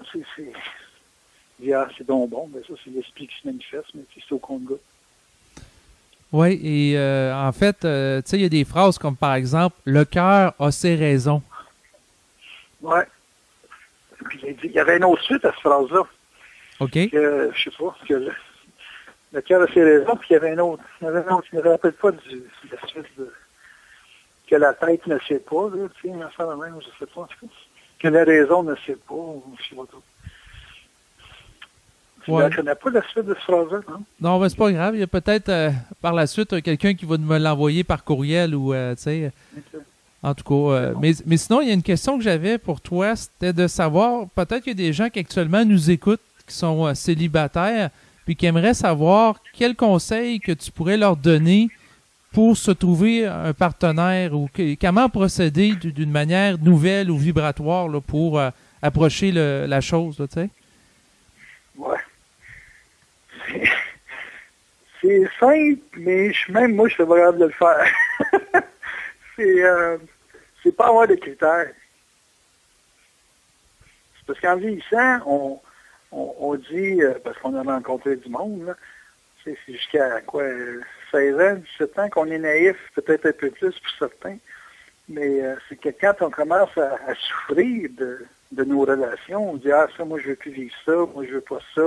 S2: c'est donc bon, ça, c'est l'esprit qui se manifeste, mais c'est au compte-gouttes.
S3: Oui, et en fait, tu sais, il y a des phrases comme, par exemple, « Le cœur a ses raisons ».
S2: Oui. Puis il y avait une autre suite à cette phrase-là.
S3: OK.
S2: Que, je sais pas, que le cœur a ses raisons, puis il y avait une autre. Je ne me rappelle pas de la suite que la tête ne sait pas, là, tu sais, ça la même, je sais pas. Que la raison ne sait pas, je sais pas trop. Tu ne connais pas la suite de ce phrase-là, non?
S3: Non, mais c'est pas grave. Il y a peut-être par la suite quelqu'un qui va me l'envoyer par courriel ou, tu sais. Okay. En tout cas, mais sinon, il y a une question que j'avais pour toi, c'était de savoir, peut-être qu'il y a des gens qui actuellement nous écoutent, qui sont célibataires, puis qui aimeraient savoir quels conseils que tu pourrais leur donner pour se trouver un partenaire ou comment procéder d'une manière nouvelle ou vibratoire là, pour approcher la chose, tu sais?
S2: Ouais. C'est simple, mais même moi, je suis pas capable de le faire. C'est pas avoir de critères. C'est parce qu'en vieillissant, on dit, parce qu'on a rencontré du monde, là, c'est jusqu'à quoi, 16 ans, 17 ans qu'on est naïf, peut-être un peu plus pour certains. Mais c'est que quand on commence à souffrir de nos relations, on dit, ah, ça, moi, je veux plus vivre ça, moi, je veux pas ça.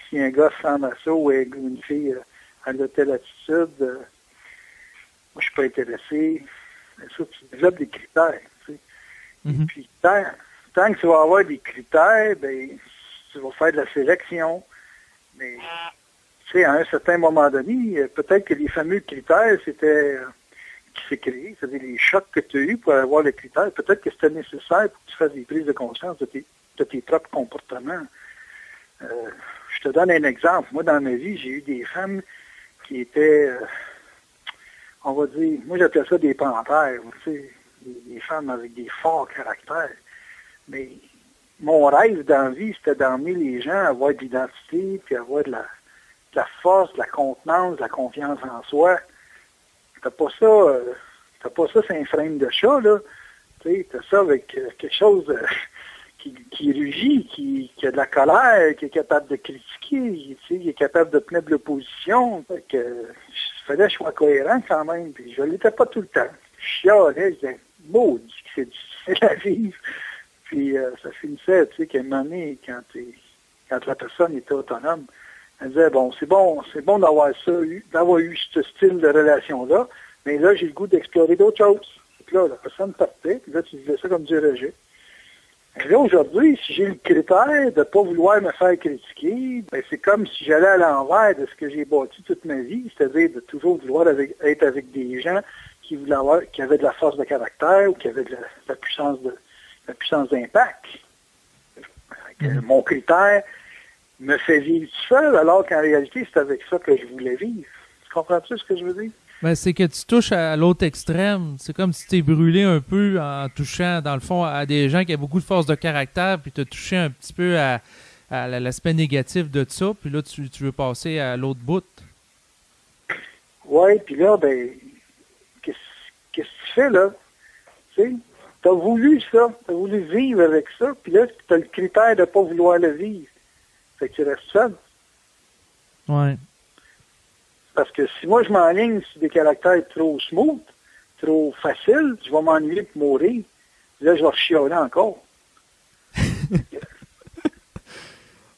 S2: Si un gars ressemble à ça ou une fille a de telle attitude, moi, je suis pas intéressé. Mais ça, tu développes des critères, tu sais. Et puis, tant que tu vas avoir des critères, ben, tu vas faire de la sélection. Mais, tu sais, à un certain moment donné, peut-être que les fameux critères, c'était qui s'est créé, c'est-à-dire les chocs que tu as eus pour avoir les critères, peut-être que c'était nécessaire pour que tu fasses des prises de conscience de tes propres comportements. Je te donne un exemple. Moi, dans ma vie, j'ai eu des femmes qui étaient, on va dire, moi j'appelle ça des panthères, tu sais, des femmes avec des forts caractères. Mais mon rêve dans la vie, c'était d'emmener les gens à avoir de l'identité, puis à avoir de la force, de la contenance, de la confiance en soi. T'as pas ça c'est un frame de chat, là. Tu sais, t'as ça avec quelque chose qui rugit, qui a de la colère, qui est capable de critiquer, tu sais, qui est capable de tenir de l'opposition. Fait que, il fallait que je sois cohérent quand même, puis je l'étais pas tout le temps. Je chialais, je disais, maudit que c'est difficile à vivre. Puis ça finissait, tu sais, qu'à un moment donné, quand la personne était autonome, elle disait, bon, c'est bon d'avoir eu ce style de relation-là, mais là, j'ai le goût d'explorer d'autres choses. Puis là, la personne partait, puis là, tu disais ça comme du rejet. Et là, aujourd'hui, si j'ai le critère de ne pas vouloir me faire critiquer, ben, c'est comme si j'allais à l'envers de ce que j'ai bâti toute ma vie, c'est-à-dire de toujours vouloir être avec des gens qui avaient de la force de caractère ou qui avaient de la puissance d'impact. Mon critère me fait vivre tout seul, alors qu'en réalité, c'est avec ça que je voulais vivre. Tu comprends-tu ce que je veux dire?
S3: Ben, c'est que tu touches à l'autre extrême. C'est comme si tu t'es brûlé un peu en touchant, dans le fond, à des gens qui ont beaucoup de force de caractère, puis tu as touché un petit peu à l'aspect négatif de ça, puis là, tu veux passer à l'autre bout.
S2: Oui, puis là, ben, qu'est-ce que tu fais, là? Tu sais, t'as voulu ça, t'as voulu vivre avec ça, puis là, t'as le critère de ne pas vouloir le vivre. Fait que tu restes seul.
S3: Ouais.
S2: Parce que si moi je m'enligne sur des caractères trop smooth, trop faciles, je vais m'ennuyer pour mourir. Là, je vais chialer encore.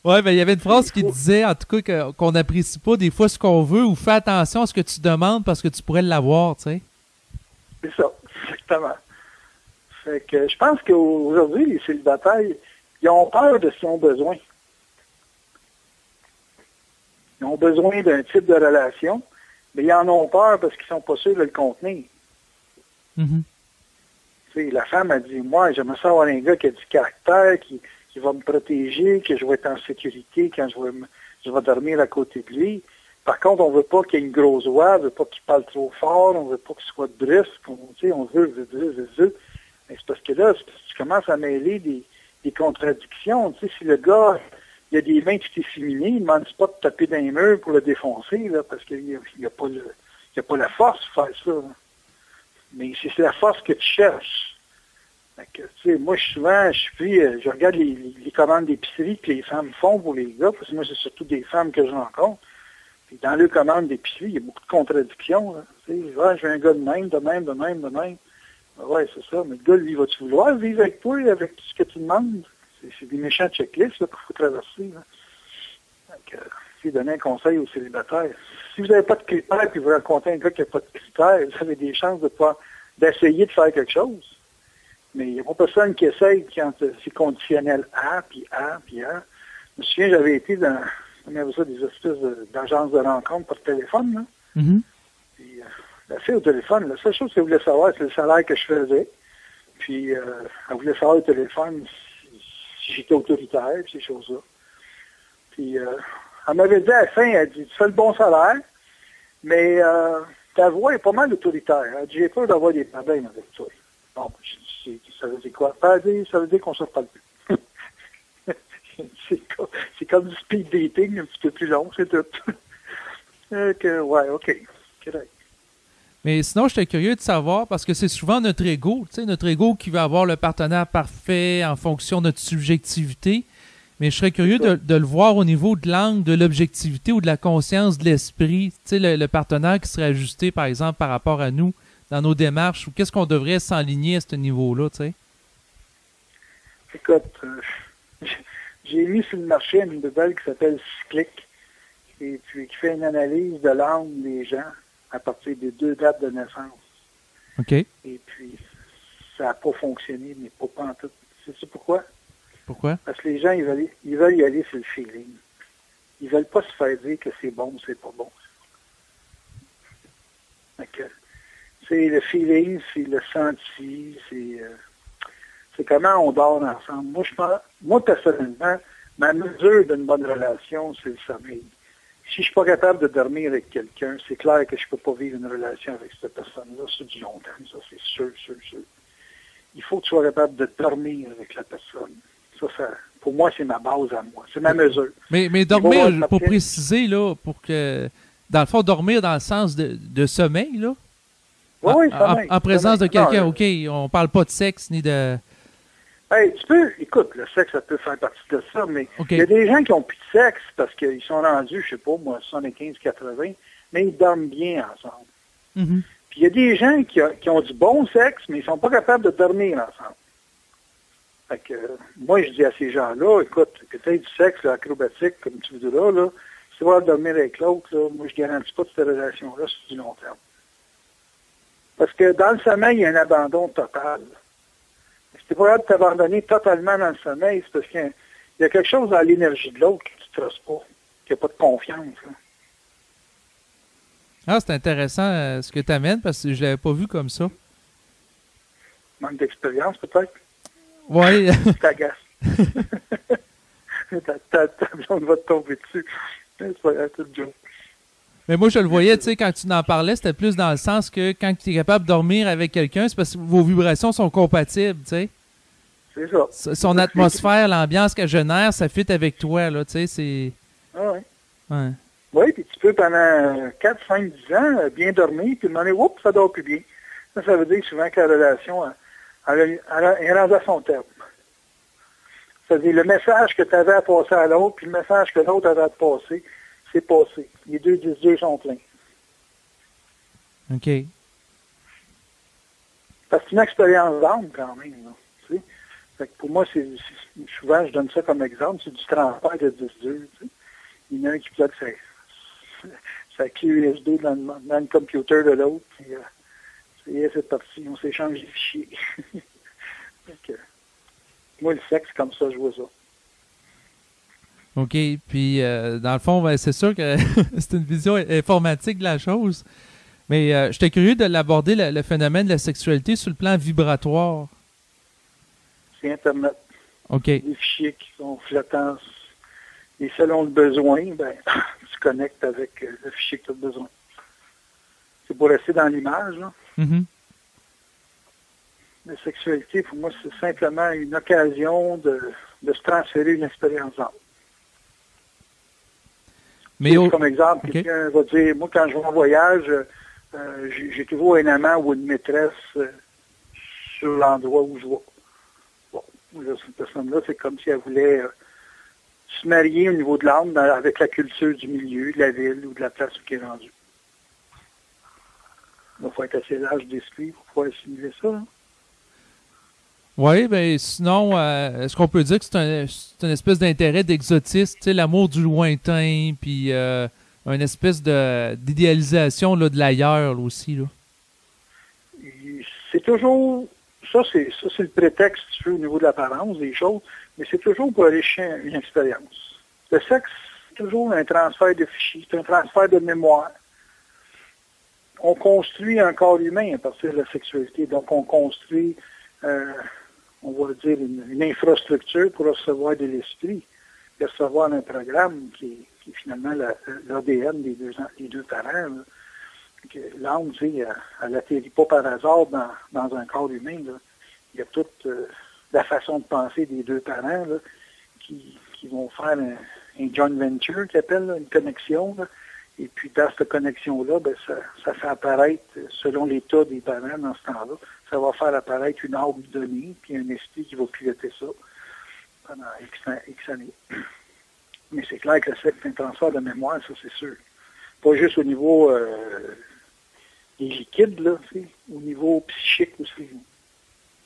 S3: Ouais, ben il y avait une phrase qui disait, en tout cas, qu'on n'apprécie pas des fois ce qu'on veut ou fais attention à ce que tu demandes parce que tu pourrais l'avoir, tu sais.
S2: C'est ça, exactement. Fait que je pense qu'aujourd'hui, les célibataires, ils ont peur de ce qu'ils ont besoin. Ils ont besoin d'un type de relation, mais ils en ont peur parce qu'ils sont pas sûrs de le contenir.
S3: Mm-hmm.
S2: Tu sais, la femme a dit, moi, j'aimerais ça avoir un gars qui a du caractère, qui va me protéger, que je vais être en sécurité quand je vais dormir à côté de lui. Par contre, on veut pas qu'il y ait une grosse voix, on veut pas qu'il parle trop fort, on veut pas qu'il soit brusque, on veut. Mais c'est parce que là, tu commences à mêler des contradictions. Tu sais, si le gars, il a des mains tout efféminées, il ne demande pas de taper dans les murs pour le défoncer, là, parce qu'il n'y a pas la force de faire ça. Là. Mais c'est la force que tu cherches. Fait que, tu sais, moi, je regarde les commandes d'épicerie que les femmes font pour les gars, parce que moi, c'est surtout des femmes que je rencontre. Puis dans les commandes d'épicerie, il y a beaucoup de contradictions. Là. Tu sais, je veux un gars de même. Ouais, c'est ça. Mais le gars, lui, vas-tu vouloir vivre avec toi, avec tout ce que tu demandes? C'est des méchants checklists qu'il faut traverser. Là. Donc, donner un conseil aux célibataires. Si vous n'avez pas de critères et vous rencontrez un gars qui n'a pas de critères, vous avez des chances d'essayer de faire quelque chose. Mais il n'y a pas personne qui essaye quand c'est conditionnel A, puis A, puis A. Je me souviens, j'avais été dans des espèces d'agences de rencontres par téléphone. Là.
S3: Mm-hmm.
S2: Puis, la fille au téléphone, la seule chose qu'elle voulait savoir, c'est le salaire que je faisais. Puis, elle voulait savoir au téléphone si j'étais autoritaire, ces choses-là. Puis, elle m'avait dit à la fin, elle dit, tu fais le bon salaire, mais ta voix est pas mal autoritaire. Elle dit, j'ai peur d'avoir des problèmes avec toi. Bon, ça veut dire quoi? Ça veut dire qu'on ne se reparle plus. C'est comme du speed dating, un petit peu plus long, c'est tout. Ouais, OK. Correct.
S3: Mais sinon, j'étais curieux de savoir, parce que c'est souvent notre ego, tu sais, notre ego qui va avoir le partenaire parfait en fonction de notre subjectivité. Mais je serais curieux de le voir au niveau de l'angle de l'objectivité ou de la conscience de l'esprit. Tu sais, le partenaire qui serait ajusté, par exemple, par rapport à nous, dans nos démarches ou qu'est-ce qu'on devrait s'enligner à ce niveau-là, tu sais?
S2: Écoute, j'ai mis sur le marché une bébelle qui s'appelle Cyclic et puis qui fait une analyse de l'âme des gens à partir des 2 dates de naissance.
S3: OK.
S2: Et puis, ça n'a pas fonctionné, mais pas en tout. C'est pourquoi?
S3: Pourquoi?
S2: Parce que les gens, ils veulent y aller sur le feeling. Ils veulent pas se faire dire que c'est bon ou c'est pas bon. C'est le feeling, c'est le senti, c'est comment on dort ensemble. Moi, personnellement, ma mesure d'une bonne relation, c'est le sommeil. Si je suis pas capable de dormir avec quelqu'un, c'est clair que je peux pas vivre une relation avec cette personne-là sur du long terme. Ça, c'est sûr. Il faut que tu sois capable de dormir avec la personne. Ça, pour moi, c'est ma base à moi. C'est ma mesure.
S3: Mais dormir, pour préciser, là, pour que, dans le fond, dormir dans le sens de sommeil, là?
S2: Oui, sommeil.
S3: En présence de quelqu'un, OK. On parle pas de sexe ni de...
S2: Hey, écoute, le sexe, ça peut faire partie de ça, mais il y a des gens qui ont plus de sexe parce qu'ils sont rendus, je sais pas, moi, 75, 80, mais ils dorment bien ensemble.
S3: Mm-hmm.
S2: Puis il y a des gens qui ont du bon sexe, mais ils sont pas capables de dormir ensemble. Fait que, moi, je dis à ces gens-là, écoute, que tu aies du sexe là, acrobatique, comme tu voudras, là, si tu vas dormir avec l'autre, là, moi, je garantis pas de cette relation-là sur du long terme. Parce que dans le sommeil, il y a un abandon total. Si tu es pas capable de t'abandonner totalement dans le sommeil, c'est parce qu'il y a quelque chose dans l'énergie de l'autre que tu ne trosses pas, qu'il n'y a pas de confiance. Là.
S3: Ah, c'est intéressant ce que tu amènes parce que je l'avais pas vu comme ça.
S2: Manque d'expérience, peut-être?
S3: Oui.
S2: T'agaces. Ta blonde va te tomber dessus. C'est pas grave, c'est le joke.
S3: Mais moi, je le voyais, tu sais, quand tu en parlais, c'était plus dans le sens que quand tu es capable de dormir avec quelqu'un, c'est parce que vos vibrations sont compatibles, tu sais.
S2: C'est ça.
S3: Son atmosphère, l'ambiance qu'elle génère, ça fit avec toi, là, tu sais, c'est...
S2: Ah oui.
S3: Ouais.
S2: Oui, puis tu peux pendant 4, 5, 10 ans bien dormir, puis demander, oups, ça dort plus bien. Ça veut dire souvent que la relation elle est rendue à son terme. C'est-à-dire le message que tu avais à passer à l'autre, puis le message que l'autre avait à te passer, c'est passé. Les deux disques sont pleins.
S3: OK.
S2: Parce que c'est une expérience d'âme quand même. Là, tu sais? Fait que pour moi, souvent, je donne ça comme exemple, c'est du transfert de disques durs. Tu sais? Il y en a un qui bloque sa clé USB dans le computer de l'autre, puis c'est parti, on s'échange des fichiers. Donc, moi, le sexe, comme ça, je vois ça.
S3: OK. Puis, dans le fond, ben, c'est sûr que c'est une vision informatique de la chose. Mais j'étais curieux de l'aborder, le phénomène de la sexualité sur le plan vibratoire.
S2: C'est Internet.
S3: OK.
S2: Les fichiers qui sont flottants. Et selon le besoin, ben, tu connectes avec le fichier que tu as besoin. C'est pour rester dans l'image. Là.
S3: Mm-hmm.
S2: La sexualité, pour moi, c'est simplement une occasion de se transférer une expérience d'âme. Mais comme exemple, quelqu'un va dire, moi, quand je vais en voyage, j'ai toujours un amant ou une maîtresse sur l'endroit où je vais. Bon, là, cette personne-là, c'est comme si elle voulait se marier au niveau de l'âme avec la culture du milieu, de la ville ou de la place où elle est rendue. Il faut être assez large d'esprit pour pouvoir assimiler ça. Hein?
S3: Oui, bien sinon, est-ce qu'on peut dire que c'est une espèce d'intérêt d'exotisme, tu sais, l'amour du lointain, puis une espèce d'idéalisation là, de l'ailleurs là, aussi, là?
S2: C'est toujours... Ça, c'est le prétexte, si tu veux, au niveau de l'apparence des choses, mais c'est toujours pour aller chercher une expérience. Le sexe, c'est toujours un transfert de fichiers, c'est un transfert de mémoire. On construit un corps humain à partir de la sexualité, donc on construit... on va dire, une infrastructure pour recevoir de l'esprit, et recevoir un programme qui est finalement l'ADN des deux parents. L'âme, tu sais, elle n'atterrit pas par hasard dans un corps humain. Là. Il y a toute la façon de penser des deux parents là, qui vont faire un joint venture, qu'ils appellent, là, une connexion. Là. Et puis, dans cette connexion-là, ben, ça fait apparaître, selon l'état des parents dans ce temps-là, ça va faire apparaître une âme donnée, puis un esprit qui va piloter ça pendant X années. Mais c'est clair que c'est un transfert de mémoire, ça c'est sûr. Pas juste au niveau liquides, là, au niveau psychique aussi.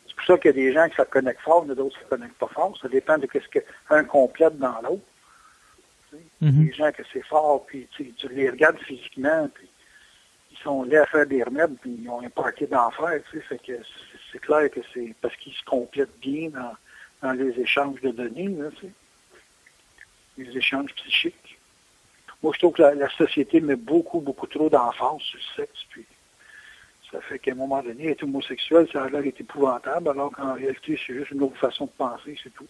S2: C'est pour ça qu'il y a des gens qui ça connecte fort, mais d'autres qui ne connectent pas fort. Ça dépend de ce qu'un complète dans l'autre. Des gens que c'est fort, puis tu les regardes physiquement, puis ils sont là à faire des remèdes, puis ils ont un party d'enfer, fait que c'est clair que c'est parce qu'ils se complètent bien dans les échanges de données, là, les échanges psychiques. Moi, je trouve que la société met beaucoup, beaucoup trop d'emphase sur le sexe, puis ça fait qu'à un moment donné, être homosexuel, ça a l'air d'être épouvantable, alors qu'en réalité, c'est juste une autre façon de penser, c'est tout.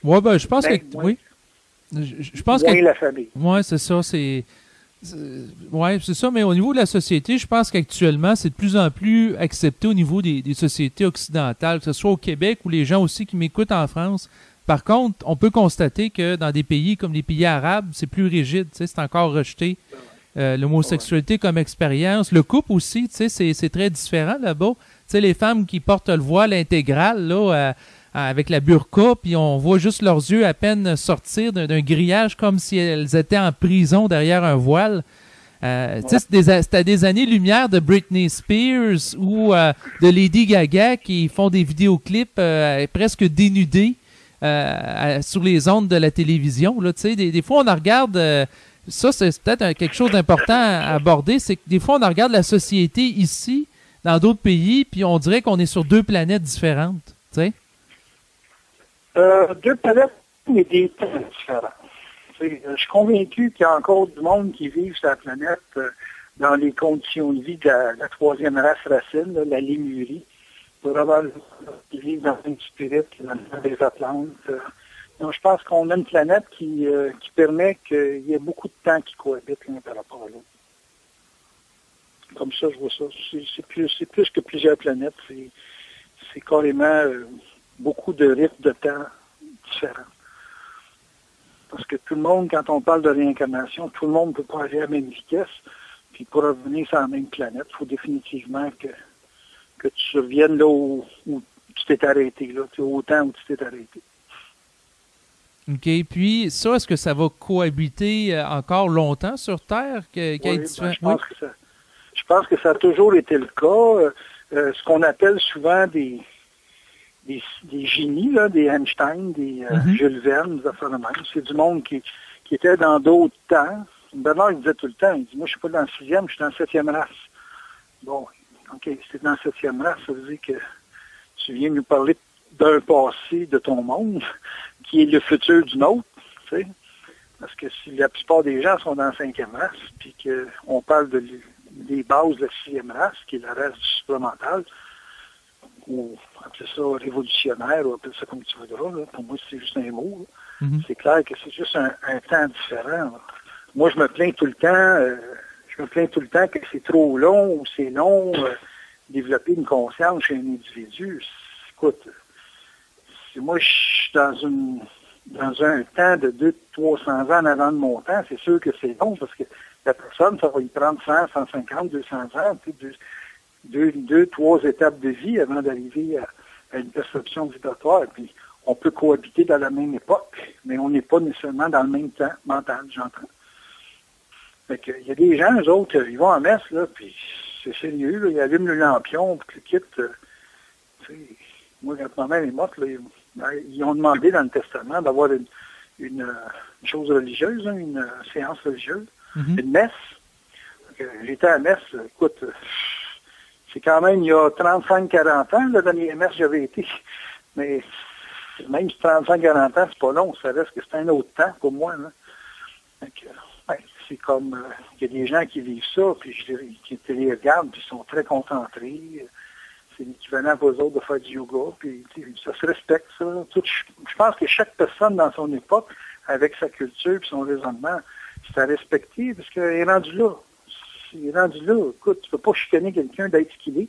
S3: Oui, ben, je pense que... Oui. Je pense
S2: que la famille.
S3: Oui, c'est ça. Ouais, c'est ça, mais au niveau de la société, je pense qu'actuellement, c'est de plus en plus accepté au niveau des sociétés occidentales, que ce soit au Québec ou les gens aussi qui m'écoutent en France. Par contre, on peut constater que dans des pays comme les pays arabes, c'est plus rigide, c'est encore rejeté. L'homosexualité comme expérience. Le couple aussi, c'est très différent là-bas. Les femmes qui portent le voile intégral, là, avec la burqa, puis on voit juste leurs yeux à peine sortir d'un grillage comme si elles étaient en prison derrière un voile. C'est à des années-lumière de Britney Spears ou de Lady Gaga qui font des vidéoclips presque dénudés sur les ondes de la télévision. Là, des fois, on en regarde... ça, c'est peut-être quelque chose d'important à aborder, c'est que des fois, on en regarde la société ici, dans d'autres pays, puis on dirait qu'on est sur deux planètes différentes.
S2: Deux planètes, mais des temps différents. Je suis convaincu qu'il y a encore du monde qui vit sur la planète dans les conditions de vie de la troisième race racine, là, la Lémurie, pour avoir qui vivent dans une spirit, dans les Atlantes. Donc, je pense qu'on a une planète qui permet qu'il y ait beaucoup de temps qui cohabitent l'un par rapport à l'autre. Comme ça, je vois ça. C'est plus que plusieurs planètes. C'est carrément beaucoup de rythmes de temps différents. Parce que tout le monde, quand on parle de réincarnation, tout le monde ne peut pas aller à la même vitesse. Puis pour revenir sur la même planète, il faut définitivement que tu reviennes là où tu t'es arrêté, là, au temps où tu t'es arrêté.
S3: OK. Puis ça, est-ce que ça va cohabiter encore longtemps sur Terre?
S2: Je pense que ça a toujours été le cas. Ce qu'on appelle souvent des génies, là, des Einstein, des Jules Verne, des affaires de même. C'est du monde qui était dans d'autres temps. Bernard, il disait tout le temps, il dit, moi, je suis pas dans le 6e, je suis dans la 7e race. Bon, OK, si tu es dans la 7e race, ça veut dire que tu viens nous parler d'un passé de ton monde qui est le futur du nôtre, tu sais. Parce que si la plupart des gens sont dans la 5e race, puis qu'on parle des bases de la 6e race, qui est la race du supplémental, ou appelez ça révolutionnaire, ou appelez ça comme tu voudras, là. Pour moi, c'est juste un mot. C'est clair que c'est juste un temps différent. Là. Moi, je me plains tout le temps que c'est trop long ou c'est long développer une conscience chez un individu. Écoute, si moi je suis dans un temps de 200-300 ans en avant de mon temps, c'est sûr que c'est long parce que la personne, ça va lui prendre 100, 150, 200 ans, deux, trois étapes de vie avant d'arriver à une perception vibratoire. Puis on peut cohabiter dans la même époque, mais on n'est pas nécessairement dans le même temps mental, j'entends. Fait que, il y a des gens, eux autres, ils vont en messe, là, puis c'est sérieux, là, ils allument le lampion, puis le kit. Moi, quand ma mère est morte, là, ils ont demandé dans le testament d'avoir une chose religieuse, hein, une séance religieuse, une messe. J'étais à la messe, écoute, c'est quand même il y a 35-40 ans, la dernière messe j'avais été, mais même si 35-40 ans, c'est pas long, ça reste que c'est un autre temps pour moi. Là. Donc, c'est comme, il y a des gens qui vivent ça, puis qui les regardent, puis ils sont très concentrés. C'est l'équivalent pour eux autres de faire du yoga, puis ça se respecte, ça. Je pense que chaque personne dans son époque, avec sa culture et son raisonnement, c'est à respecter, parce qu'il est rendu là. Il est rendu là. Écoute, tu peux pas chicaner quelqu'un d'être ce qu'il est.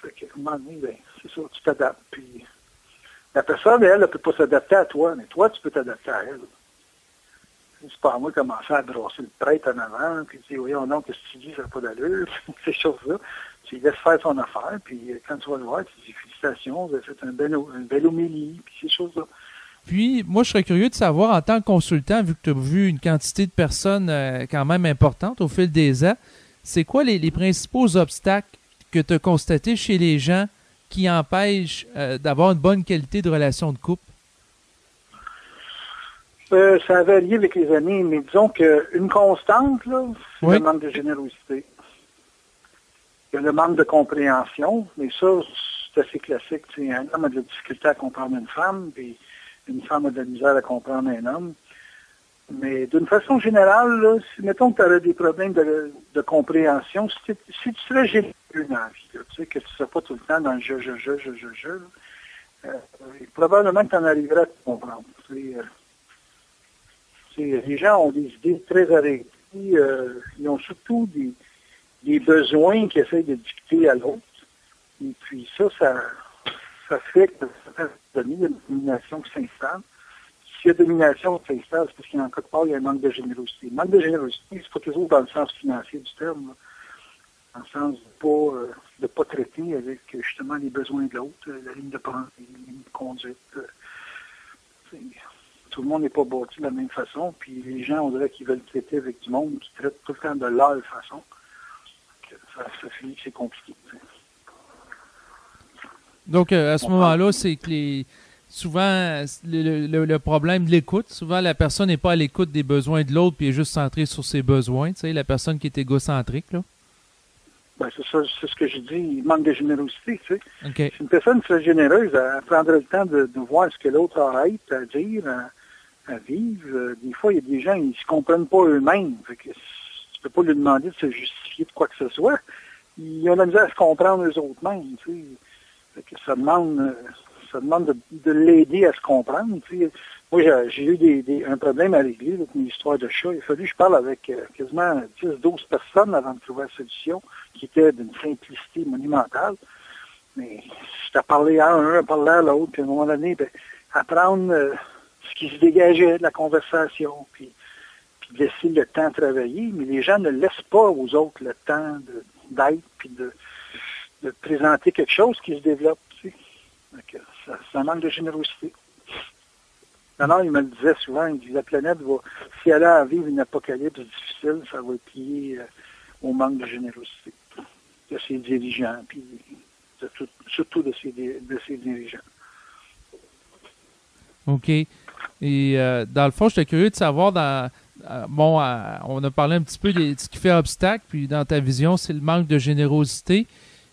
S2: Fait qu'à un moment donné, ben, c'est ça, tu t'adaptes. Puis la personne, elle ne peut pas s'adapter à toi, mais toi, tu peux t'adapter à elle. C'est pas à moi de commencer à brasser le prêtre en avant, puis dire, voyons non, qu'est-ce que tu dis, ça n'a pas d'allure, ces choses-là. Tu laisses faire son affaire, puis quand tu vas le voir, tu dis, félicitations, vous avez fait une belle homélie, puis ces choses-là.
S3: Puis, moi, je serais curieux de savoir, en tant que consultant, vu que tu as vu une quantité de personnes quand même importante au fil des ans, c'est quoi les principaux obstacles que tu as constatés chez les gens qui empêchent d'avoir une bonne qualité de relation de couple?
S2: Ça a varié avec les années, mais disons qu'une constante, là, c'est le manque de générosité. Il y a le manque de compréhension, mais ça, c'est assez classique. T'sais, un homme a de la difficulté à comprendre une femme, puis une femme a de la misère à comprendre un homme. Mais d'une façon générale, là, mettons que tu aurais des problèmes de compréhension, si tu serais généreux dans la vie, là, que tu ne serais pas tout le temps dans le je, probablement que tu en arriverais à te comprendre. Les gens ont des idées très arrêtées. Ils ont surtout des besoins qu'ils essayent de dicter à l'autre. Et puis ça fait que ça fait une domination qui s'installe. S'il y a domination qui s'installe, c'est parce qu'il y a en quelque part, il y a un manque de générosité. Le manque de générosité, c'est pas toujours dans le sens financier du terme, là. Dans le sens de pas traiter avec justement les besoins de l'autre, la ligne de pensée, la ligne de conduite. Tout le monde n'est pas bâti de la même façon, puis les gens, on dirait qu'ils veulent traiter avec du monde qui traite tout le temps de leur façon. Ça finit que c'est compliqué.
S3: Donc, à ce moment-là, c'est que souvent, le problème de l'écoute, souvent, la personne n'est pas à l'écoute des besoins de l'autre, puis est juste centrée sur ses besoins, tu sais, la personne qui est égocentrique, là.
S2: Ben, c'est ça, c'est ce que je dis, il manque de générosité, tu sais.
S3: Okay.
S2: Si une personne serait généreuse, elle prendrait le temps de voir ce que l'autre a à être, à dire, à vivre. Des fois, il y a des gens, ils ne se comprennent pas eux-mêmes. Fait que tu peux pas lui demander de se justifier de quoi que ce soit. Ils ont la misère à se comprendre eux-mêmes, tu sais. Fait que ça demande de l'aider à se comprendre. Tu sais. Moi, j'ai eu un problème à régler avec une histoire de chat. Il a fallu que je parle avec quasiment 10-12 personnes avant de trouver la solution, qui était d'une simplicité monumentale. Mais je t'ai parlé à un, parlé à l'autre, puis à un moment donné, apprendre ce qui se dégageait de la conversation, puis laisser le temps travailler. Mais les gens ne laissent pas aux autres le temps d'être, puis de présenter quelque chose qui se développe. Tu sais. Donc, ça manque de générosité. Alors, il me le disait souvent, il dit, la planète va, si elle a à vivre une apocalypse difficile, ça va être lié au manque de générosité de ses dirigeants, puis surtout de ses dirigeants.
S3: OK. Et dans le fond, j'étais curieux de savoir, on a parlé un petit peu de ce qui fait obstacle, puis dans ta vision, c'est le manque de générosité.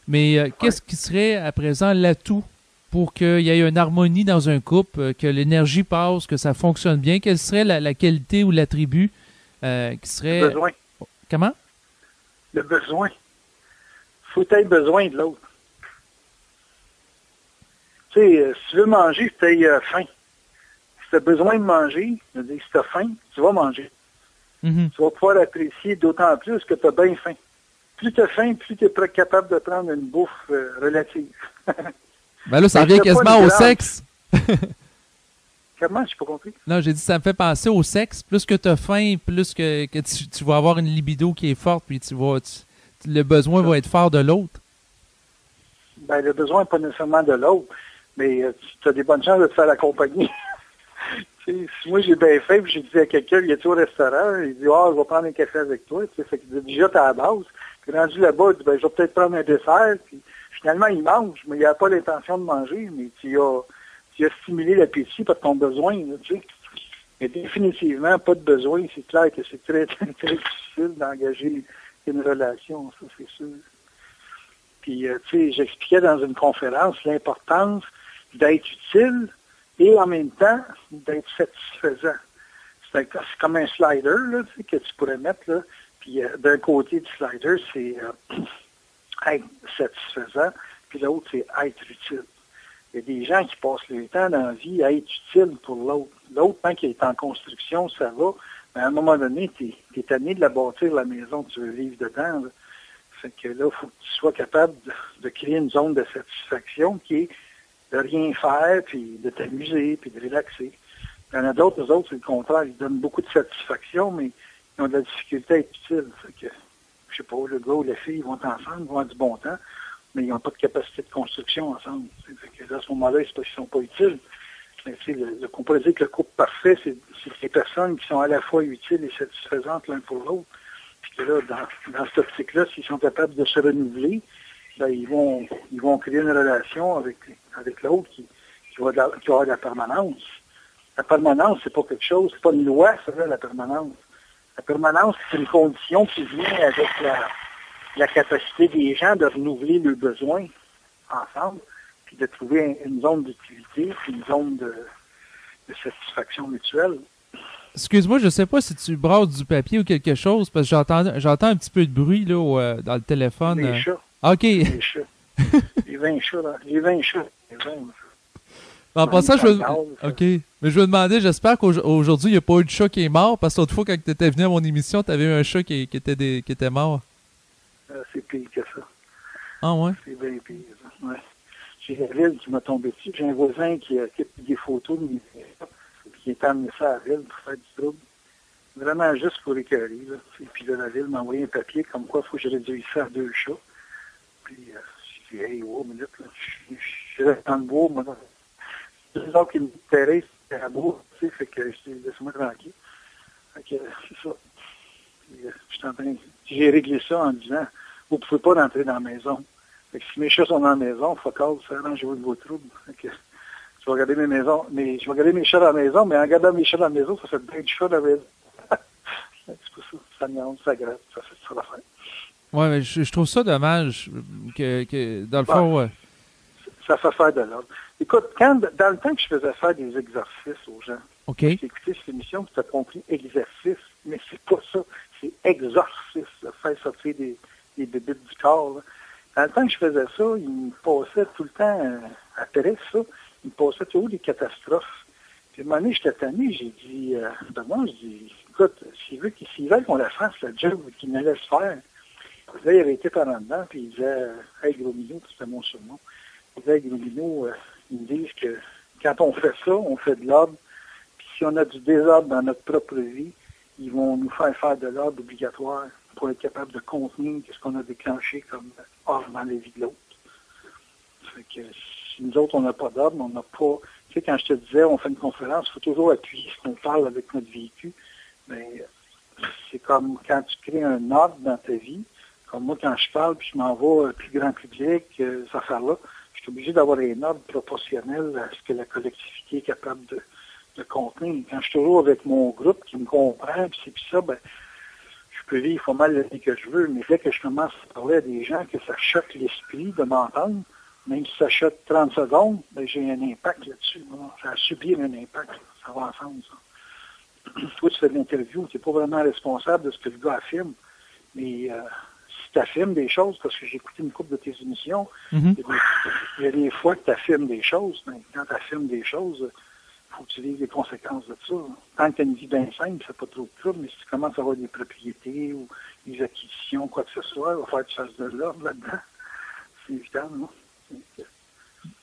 S3: Mais qu'est-ce qui serait à présent l'atout pour qu'il y ait une harmonie dans un couple, que l'énergie passe, que ça fonctionne bien? Quelle serait la qualité ou l'attribut qui serait...
S2: Le besoin.
S3: Comment?
S2: Le besoin. Il faut avoir besoin de l'autre. Tu sais, si tu veux manger, tu as faim. Si tu as besoin de manger, si tu as faim, tu vas manger.
S3: Mm-hmm.
S2: Tu vas pouvoir apprécier d'autant plus que tu as bien faim. Plus tu as faim, plus tu es capable de prendre une bouffe relative.
S3: Ben là, ça revient quasiment au sexe.
S2: Comment? Je n'ai pas compris.
S3: Non, j'ai dit ça me fait penser au sexe. Plus que tu as faim, plus que tu vas avoir une libido qui est forte, puis le besoin va être fort de l'autre.
S2: Ben, le besoin n'est pas nécessairement de l'autre, mais tu as des bonnes chances de te faire accompagner. Si moi j'ai bien faim, puis j'ai dit à quelqu'un, il est au restaurant, il dit, je vais prendre un café avec toi. Fait que déjà, tu à la base. Puis rendu là-bas, il dit, je vais peut-être prendre un dessert. Puis finalement, il mange, mais il n'a pas l'intention de manger, mais tu as stimulé l'appétit par ton besoin, là, tu sais. Mais définitivement, pas de besoin. C'est clair que c'est très, très, très difficile d'engager une relation, ça, c'est sûr. Puis, tu sais, j'expliquais dans une conférence l'importance d'être utile et en même temps d'être satisfaisant. C'est comme un slider là, tu sais, que tu pourrais mettre, là. Puis d'un côté du slider, c'est être satisfaisant, puis l'autre, c'est être utile. Il y a des gens qui passent leur temps dans la vie à être utile pour l'autre. L'autre, tant qu'il est en construction, ça va. Mais à un moment donné, tu es tanné de la bâtir, la maison que tu veux vivre dedans. Là. Fait que là, il faut que tu sois capable de créer une zone de satisfaction qui est de rien faire, puis de t'amuser, puis de relaxer. Il y en a d'autres, eux autres, c'est le contraire. Ils donnent beaucoup de satisfaction, mais ils ont de la difficulté à être utiles. Fait que, je sais pas, le gars ou la fille, ils vont ensemble, ils vont avoir du bon temps, mais ils n'ont pas de capacité de construction ensemble. Fait que à ce moment-là, c'est parce qu'ils ne sont pas utiles. Mais on pourrait dire que le couple parfait, c'est les personnes qui sont à la fois utiles et satisfaisantes l'un pour l'autre. Puis que là, dans cette optique-là, s'ils sont capables de se renouveler, ben, ils vont créer une relation avec l'autre qui va avoir de la permanence. La permanence, c'est pas quelque chose, c'est pas une loi, ça, là, la permanence. La permanence, c'est une condition qui vient avec la capacité des gens de renouveler leurs besoins ensemble, puis de trouver une zone d'utilité, puis une zone de satisfaction mutuelle.
S3: Excuse-moi, je ne sais pas si tu brasses du papier ou quelque chose, parce que j'entends un petit peu de bruit là, dans le téléphone.
S2: Les chats.
S3: OK.
S2: Les chats. Les 20 chats, là. Les 20 chats.
S3: En passant, OK. Mais je me demandais, j'espère qu'aujourd'hui, il n'y a pas eu de chat qui est mort, parce que l'autre fois, quand tu étais venu à mon émission, tu avais eu un chat qui était mort.
S2: C'est pire que ça.
S3: Ah ouais?
S2: C'est bien pire. Ouais. J'ai la ville qui m'a tombé dessus. J'ai un voisin qui a pris des photos de mes chats, qui est amené ça à la ville pour faire du trouble. Vraiment juste pour écœurer. Là. Et puis là, la ville m'a envoyé un papier comme quoi il faut que je réduise ça à 2 chats. Puis j'ai dit, hey, wow, minute, là. Je reste dans le bois, moi. Les autres qui me terraient, c'était à bois, tu sais, fait que je dis, laisse-moi tranquille. Fait que c'est ça. J'ai réglé ça en disant, vous ne pouvez pas rentrer dans la maison. Fait que si mes chats sont dans la maison, faut all, ça arrange-vous de vos troubles. Fait que je vais regarder je vais regarder mes chats dans la maison, mais en regardant mes chats dans la maison, ça fait bien du chat dans la maison. C'est pour ça, ça nuance, ça gratte, ça fait ça l'affaire.
S3: Ouais, mais je trouve ça dommage que dans le fond...
S2: Ça fait faire de l'ordre. Écoute, dans le temps que je faisais faire des exercices aux gens,
S3: j'ai
S2: écouté cette émission, tu as compris exercice, mais c'est pas ça, c'est exorcisme, faire sortir des bébites du corps. Là. Dans le temps que je faisais ça, il me passait tout le temps, après ça, il me passait toujours des catastrophes. Puis à un moment donné, j'étais tanné, j'ai dit, écoute, s'ils veulent qu'on la fasse, le job qu'ils me laissent faire. Là, il avait été par en dedans, puis il disait, hey, Gros Minou, c'était mon surnom. Il disait, Gros Minou, ils me disent que quand on fait ça, on fait de l'ordre. Puis si on a du désordre dans notre propre vie, ils vont nous faire de l'ordre obligatoire pour être capable de contenir ce qu'on a déclenché comme ordre dans la vie de l'autre. Fait que si nous autres, on n'a pas d'ordre, on n'a pas... Tu sais, quand je te disais, on fait une conférence, il faut toujours appuyer ce qu'on parle avec notre vécu. Mais c'est comme quand tu crées un ordre dans ta vie, comme moi, quand je parle, puis je m'en vais plus grand public, ces affaires-là, je suis obligé d'avoir un ordre proportionnel à ce que la collectivité est capable de contenir. Quand je suis toujours avec mon groupe qui me comprend, puis c'est puis ça, ben, je peux vivre pas mal l'année que je veux, mais dès que je commence à parler à des gens que ça choque l'esprit de m'entendre, même si ça choque 30 secondes, ben, j'ai un impact là-dessus. Ça a subi un impact. Ça va ensemble, ça. Toi, tu fais de l'interview, tu n'es pas vraiment responsable de ce que le gars affirme, mais si tu affirmes des choses, parce que j'ai écouté une couple de tes émissions, il y a des fois que tu affirmes des choses, mais quand tu affirmes des choses, il faut que tu vives les conséquences de ça. Tant que tu as une vie bien simple, c'est pas trop de trouble, mais si tu commences à avoir des propriétés ou des acquisitions, quoi que ce soit, il va falloir que tu fasses de l'ordre là-dedans. C'est évident, non?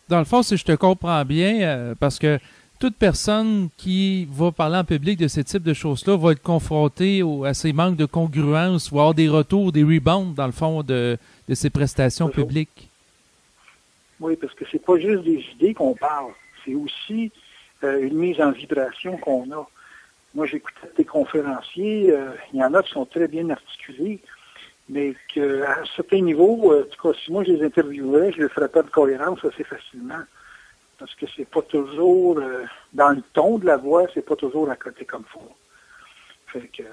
S3: Dans le fond, si je te comprends bien, parce que toute personne qui va parler en public de ce type de choses-là va être confrontée à ces manques de congruence ou avoir des retours, des rebounds, dans le fond, de ces prestations publiques.
S2: Oui, parce que c'est pas juste des idées qu'on parle, c'est aussi une mise en vibration qu'on a. Moi, j'écoutais tes conférenciers, il y en a qui sont très bien articulés, mais qu'à un certain niveau, en tout cas, si moi je les interviewais, je ne ferais pas de cohérence assez facilement. Parce que c'est pas toujours, dans le ton de la voix, c'est pas toujours à côté comme il faut. Fait que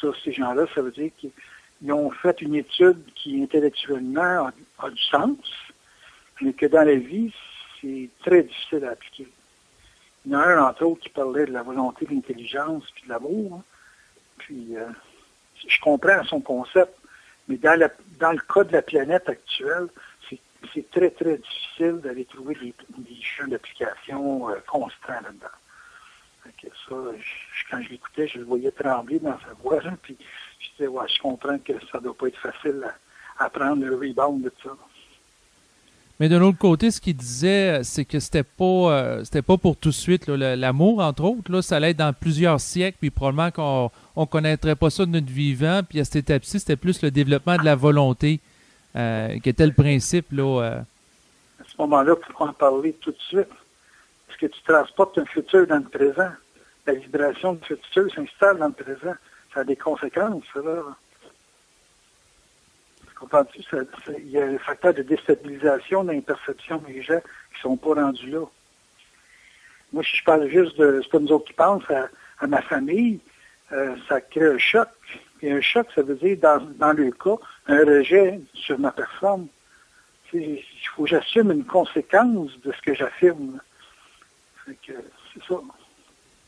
S2: ça, ces gens-là, ça veut dire qu'ils ont fait une étude qui intellectuellement a du sens, mais que dans la vie, c'est très difficile à appliquer. Il y en a un, entre autres, qui parlait de la volonté, de l'intelligence puis de l'amour. Hein. Puis, je comprends son concept, mais dans le cas de la planète actuelle, c'est très, très difficile d'aller trouver des champs d'application constants là-dedans. Fait que ça, quand je l'écoutais, je le voyais trembler dans sa voix, hein, puis je disais, ouais, je comprends que ça ne doit pas être facile à prendre le rebound de ça.
S3: Mais de l'autre côté, ce qu'il disait, c'est que c'était pas pour tout de suite. Là. L'amour, entre autres, là, ça allait être dans plusieurs siècles, puis probablement qu'on ne connaîtrait pas ça de notre vivant. Puis à cette étape-ci, c'était plus le développement de la volonté qui était le principe. Là,
S2: À ce moment-là, il faut en parler tout de suite. Parce que tu transportes un futur dans le présent. La vibration du futur s'installe dans le présent. Ça a des conséquences, ça, là. Comprends-tu? Il y a un facteur de déstabilisation dans les perceptions des gens qui sont pas rendus là. Moi, si je parle juste de, c'est pas nous autres qui pensent à ma famille, ça crée un choc. Et un choc, ça veut dire, dans le cas, un rejet sur ma personne. Il faut que j'assume une conséquence de ce que j'affirme. C'est ça.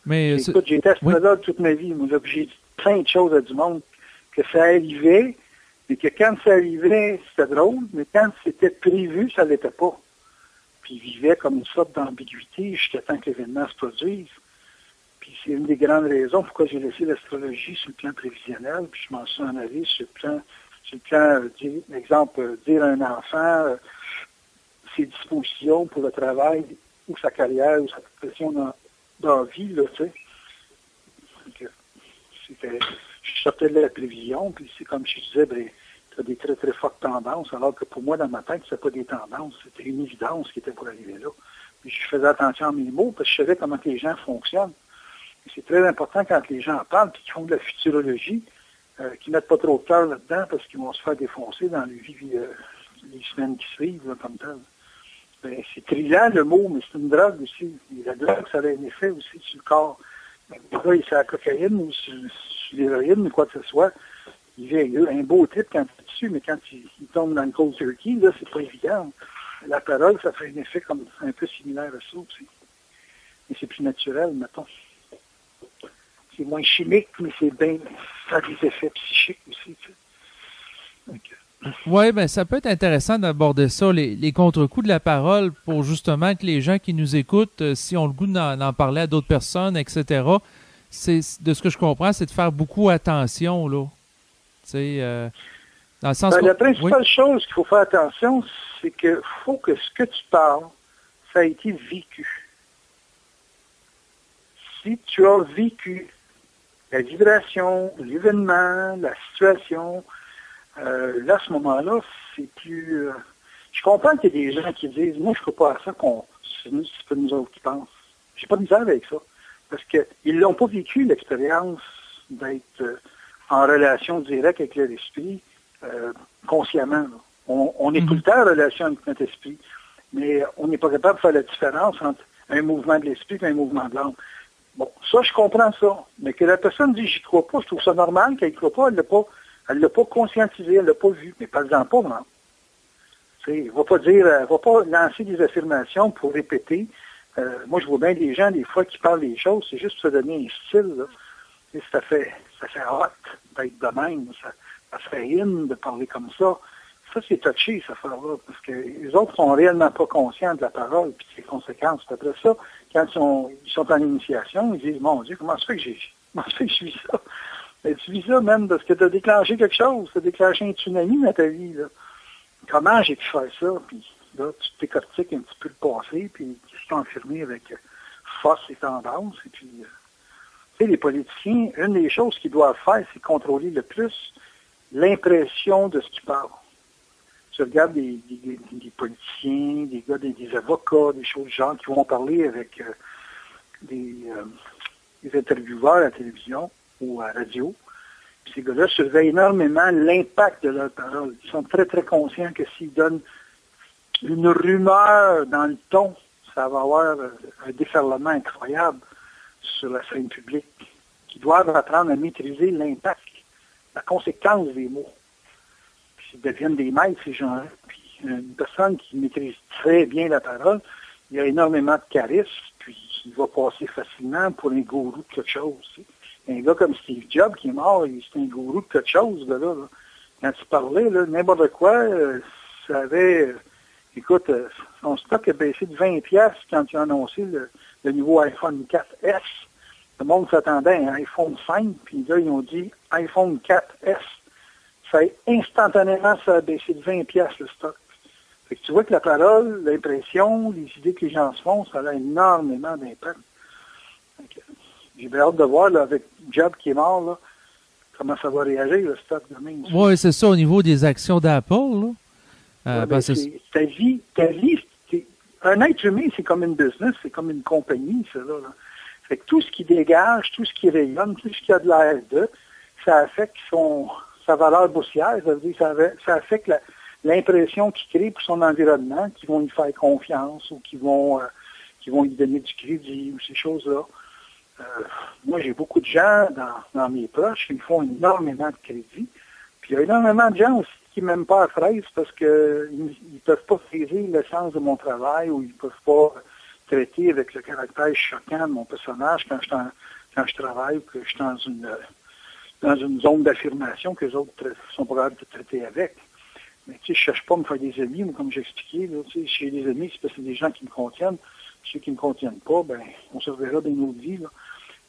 S3: Mais
S2: écoute, j'ai été astrologue toute ma vie. Moi, j'ai dit plein de choses à du monde, que ça arrivait, mais que quand ça arrivait, c'était drôle, mais quand c'était prévu, ça ne l'était pas. Puis il vivait comme une sorte d'ambiguïté jusqu'à temps que l'événement se produise. Puis c'est une des grandes raisons pourquoi j'ai laissé l'astrologie sur le plan prévisionnel, puis je m'en suis en allé sur le plan, exemple, dire à un enfant ses dispositions pour le travail, ou sa carrière, ou sa profession dans la vie, là, tu sais. Je sortais de la prévision, puis c'est comme je disais, tu as des très, très fortes tendances, alors que pour moi, dans ma tête, c'était pas des tendances, c'était une évidence qui était pour arriver là. Puis je faisais attention à mes mots, parce que je savais comment les gens fonctionnent. Et c'est très important quand les gens en parlent, puis qu'ils font de la futurologie, qu'ils mettent pas trop de cœur là-dedans, parce qu'ils vont se faire défoncer dans les semaines qui suivent, là, comme tel. C'est trillant le mot, mais c'est une drogue aussi. Et la drogue, ça a un effet aussi sur le corps. Là, c'est la cocaïne ou sur l'héroïne ou quoi que ce soit. Il a un beau trip quand il est dessus, mais quand il tombe dans le cold turkey, là, c'est pas évident. La parole, ça fait un effet comme un peu similaire à ça aussi. Mais c'est plus naturel, mettons. C'est moins chimique, mais ça a des effets psychiques aussi. Tu sais.
S3: Oui, ben ça peut être intéressant d'aborder ça, les contre-coups de la parole, pour justement que les gens qui nous écoutent, si on le goût d'en parler à d'autres personnes, etc., de ce que je comprends, c'est de faire beaucoup attention, là. Tu sais, dans le sens
S2: la principale chose qu'il faut faire attention, c'est qu'il faut que ce que tu parles, ça a été vécu. Si tu as vécu la vibration, l'événement, la situation, là, à ce moment-là, c'est plus... je comprends qu'il y a des gens qui disent, moi, je ne crois pas à ça, c'est pas nous autres qui pensent. J'ai pas de misère avec ça. Parce qu'ils n'ont pas vécu l'expérience d'être en relation directe avec leur esprit consciemment. Là. On est tout le temps en relation avec notre esprit, mais on n'est pas capable de faire la différence entre un mouvement de l'esprit et un mouvement de l'âme. Bon, ça, je comprends ça. Mais que la personne dit, j'y crois pas, je trouve ça normal qu'elle ne croit pas, elle l'a pas conscientisé, elle l'a pas vu. Mais parle-en pas, non. Elle va pas lancer des affirmations pour répéter. Moi, je vois bien des gens, des fois, qui parlent des choses, c'est juste pour se donner un style, là. Et ça fait hot d'être de même. Ça fait in de parler comme ça. Ça, c'est touché, cette affaire-là, parce que les autres sont réellement pas conscients de la parole et ses conséquences. Après ça, quand ils sont en initiation, ils disent, mon Dieu, comment ça fait que je vis ça? Mais tu vis ça même parce que tu as déclenché quelque chose, tu as déclenché un tsunami dans ta vie, là. Comment j'ai pu faire ça? Puis là, tu décortiques un petit peu le passé, puis tu t'es confirmé avec force et tendance. Et puis, tu sais, les politiciens, une des choses qu'ils doivent faire, c'est contrôler le plus l'impression de ce qu'ils parlent. Tu regardes des politiciens, des gars, des avocats, des choses du genre qui vont parler avec des intervieweurs à la télévision ou à la radio. Puis ces gars-là surveillent énormément l'impact de leurs paroles. Ils sont très, très conscients que s'ils donnent une rumeur dans le ton, ça va avoir un déferlement incroyable sur la scène publique. Ils doivent apprendre à maîtriser l'impact, la conséquence des mots. Puis ils deviennent des maîtres, ces gens-là. Puis une personne qui maîtrise très bien la parole, il a énormément de charisme, puis il va passer facilement pour un gourou de quelque chose. Tu sais. Un gars comme Steve Jobs qui est mort, c'est un gourou de quelque chose, là. Quand tu parlais, là, n'importe quoi, ça avait... écoute, son stock a baissé de 20$ quand il a annoncé le nouveau iPhone 4S. Le monde s'attendait à un iPhone 5, puis là, ils ont dit iPhone 4S. Ça a instantanément, ça a baissé de 20$ le stock. Fait que tu vois que la parole, l'impression, les idées que les gens se font, ça a énormément d'impact. J'ai bien hâte de voir, là, avec Jobs qui est mort, là, comment ça va réagir, le stock demain.
S3: Oui, c'est ça, au niveau des actions d'Apple, là.
S2: Ta vie, un être humain, c'est comme une business, c'est comme une compagnie, ça, là. Fait que tout ce qui dégage, tout ce qui rayonne, tout ce qui a de l'air d'eux, ça affecte sa valeur boursière. Ça veut dire que ça affecte l'impression qu'il crée pour son environnement, qui vont lui faire confiance ou qui vont lui donner du crédit ou ces choses-là. Moi, j'ai beaucoup de gens dans mes proches qui me font énormément de crédit. Puis il y a énormément de gens aussi qui ne m'aiment pas à fraise parce qu'ils ne peuvent pas saisir le sens de mon travail ou ils ne peuvent pas traiter avec le caractère choquant de mon personnage quand je travaille ou que je suis dans une zone d'affirmation que les autres sont pas capables de traiter avec. Mais tu sais, je cherche pas à me faire des amis, mais comme j'expliquais, là, tu sais, si j'ai des amis, c'est parce que c'est des gens qui me contiennent. Ceux qui ne me contiennent pas, ben, on se reverra dans nos vies, là.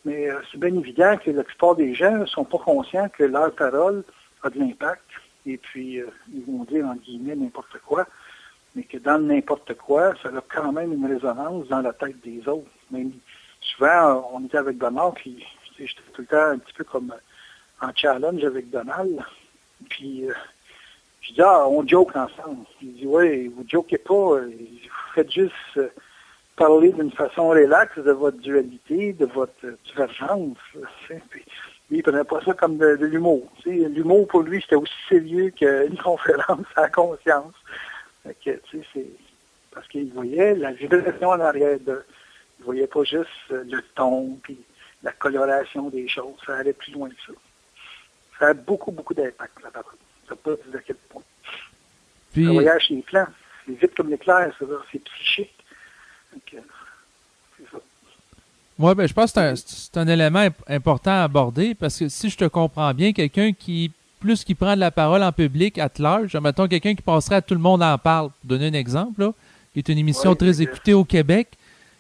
S2: Mais c'est bien évident que la plupart des gens ne sont pas conscients que leur parole a de l'impact. Et puis, ils vont dire, en guillemets, n'importe quoi. Mais que dans le n'importe quoi, ça a quand même une résonance dans la tête des autres. Même, souvent, on était avec Donald, puis j'étais tout le temps un petit peu comme en challenge avec Donald. Puis, je dis, on joke ensemble. Il dit, oui, vous jokez pas, vous faites juste parler d'une façon relaxe de votre dualité, de votre divergence. Puis, lui, il prenait pas ça comme de l'humour. L'humour, pour lui, c'était aussi sérieux qu'une conférence à la conscience. C'est parce qu'il voyait la vibration en arrière de. Il voyait pas juste le ton puis la coloration des choses. Ça allait plus loin que ça. Ça a beaucoup, beaucoup d'impact, la parole. Ça ne pas dire à quel point. Puis, ça voyage chez les plans. C'est vite comme l'éclair, ça. C'est psychique. C'est ça.
S3: Oui, ben, je pense que c'est un élément important à aborder parce que si je te comprends bien, quelqu'un qui prend de la parole en public à large, mettons quelqu'un qui passerait à Tout le monde en parle, pour donner un exemple, là, qui est une émission très écoutée au Québec,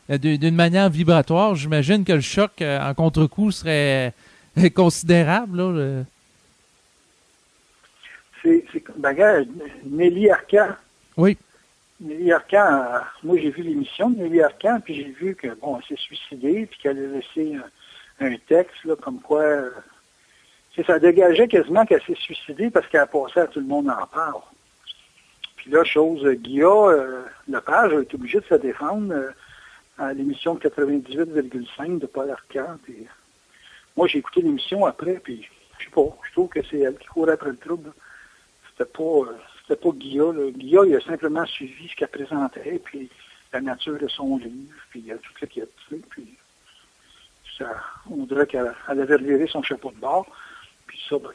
S3: d'une manière vibratoire, j'imagine que le choc en contre-coup serait considérable. Là,
S2: regarde, Nelly Arcan.
S3: Oui.
S2: Nelly Arcan, moi j'ai vu l'émission de Nelly Arcan, puis j'ai vu que bon, elle s'est suicidée, puis qu'elle a laissé un texte là, comme quoi ça dégageait quasiment qu'elle s'est suicidée parce qu'elle a passé à Tout le monde en parle. Puis là, Guillaume Lepage a été obligé de se défendre à l'émission de 98,5 de Paul Arcand. Puis, moi, j'ai écouté l'émission après, puis je sais pas, je trouve que c'est elle qui courait après le trouble. C'était pas Guillaume. Guillaume, il a simplement suivi ce qu'elle présentait, puis la nature de son livre, puis tout ce qu'il y a dessus, puis on dirait qu'elle avait reviré son chapeau de bord. Puis ça, ben,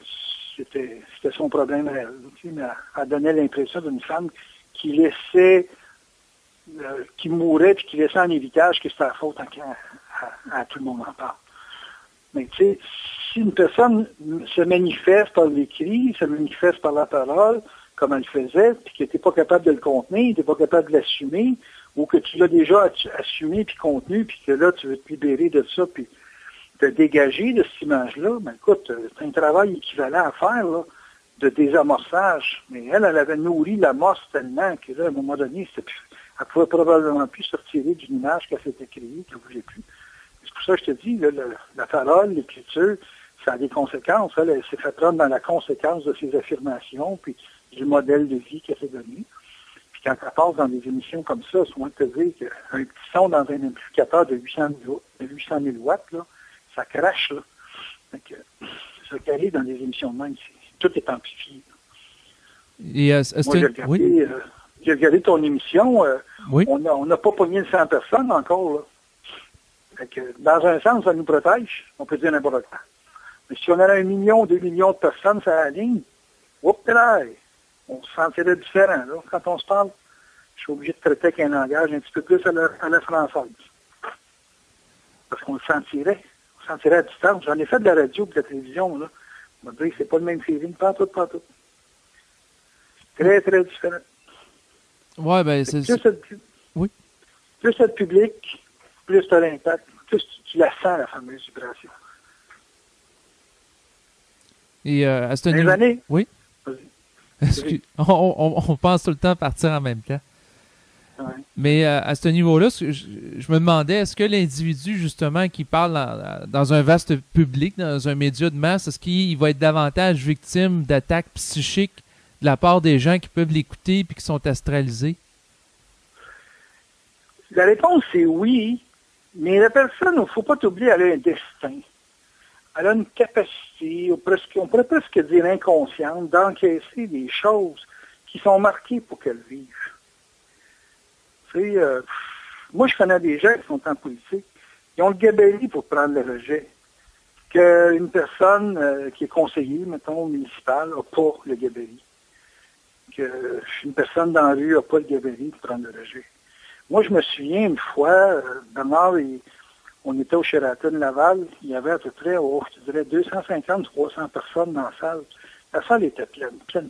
S2: c'était son problème à elle. Mais elle donnait l'impression d'une femme qui laissait, qui mourait puis qui laissait en héritage que c'était la faute à tout le monde en parle. Mais tu sais, si une personne se manifeste par l'écrit, se manifeste par la parole, comme elle le faisait, puis qu'elle n'était pas capable de le contenir, n'était pas capable de l'assumer, ou que tu l'as déjà assumé puis contenu, puis que là, tu veux te libérer de ça, puis te dégager de cette image-là, ben écoute, c'est un travail équivalent à faire, là, de désamorçage. Mais elle avait nourri l'amorce tellement que là, à un moment donné, elle ne pouvait probablement plus se retirer d'une image qu'elle s'était créée, qu'elle ne voulait plus. C'est pour ça que je te dis, là, la parole, l'écriture, ça a des conséquences. Elle s'est fait prendre dans la conséquence de ses affirmations, puis du modèle de vie qu'elle s'est donné. Puis quand elle passe dans des émissions comme ça, souvent te dire qu'un petit son dans un amplificateur de 800 000 watts, là, ça crache, là. Donc, c'est ça qui arrive dans des émissions de même. Tout est amplifié. Et, moi, j'ai regardé ton émission.
S3: Oui.
S2: On n'a pas pogné 100 personnes encore, là. Fait que, dans un sens, ça nous protège. On peut dire n'importe quoi. Mais si on avait 1 million, 2 millions de personnes sur la ligne, on se sentirait différent, là, quand on se parle. Je suis obligé de traiter avec un langage un petit peu plus à la française. Parce qu'on le sentirait. On sentirait à distance. J'en ai fait de la radio et de la télévision, là. On va dire que c'est pas le même feeling, pas tout. Très, très différent.
S3: Ouais, ben, c'est...
S2: Plus le public, plus tu as l'impact, plus tu la sens, la fameuse vibration.
S3: Et à ce niveau...
S2: années?
S3: Oui. On pense tout le temps partir en même temps.
S2: Ouais.
S3: Mais à ce niveau-là, je me demandais, est-ce que l'individu, justement, qui parle dans un vaste public, dans un média de masse, est-ce qu'il va être davantage victime d'attaques psychiques de la part des gens qui peuvent l'écouter et qui sont astralisés? La
S2: réponse, c'est oui. Mais la personne, il ne faut pas t'oublier, elle a un destin. elle a une capacité, on pourrait presque dire inconsciente, d'encaisser des choses qui sont marquées pour qu'elle vive. Tu sais, moi, je connais des gens qui sont en politique, qui ont le gabarit pour prendre le rejet. Qu'une personne qui est conseillère, mettons, municipale, n'a pas le gabarit. Qu'une personne dans la rue n'a pas le gabarit pour prendre le rejet. Moi, je me souviens une fois, Bernard, on était au Sheraton Laval, il y avait à peu près, je dirais, 250-300 personnes dans la salle. La salle était pleine.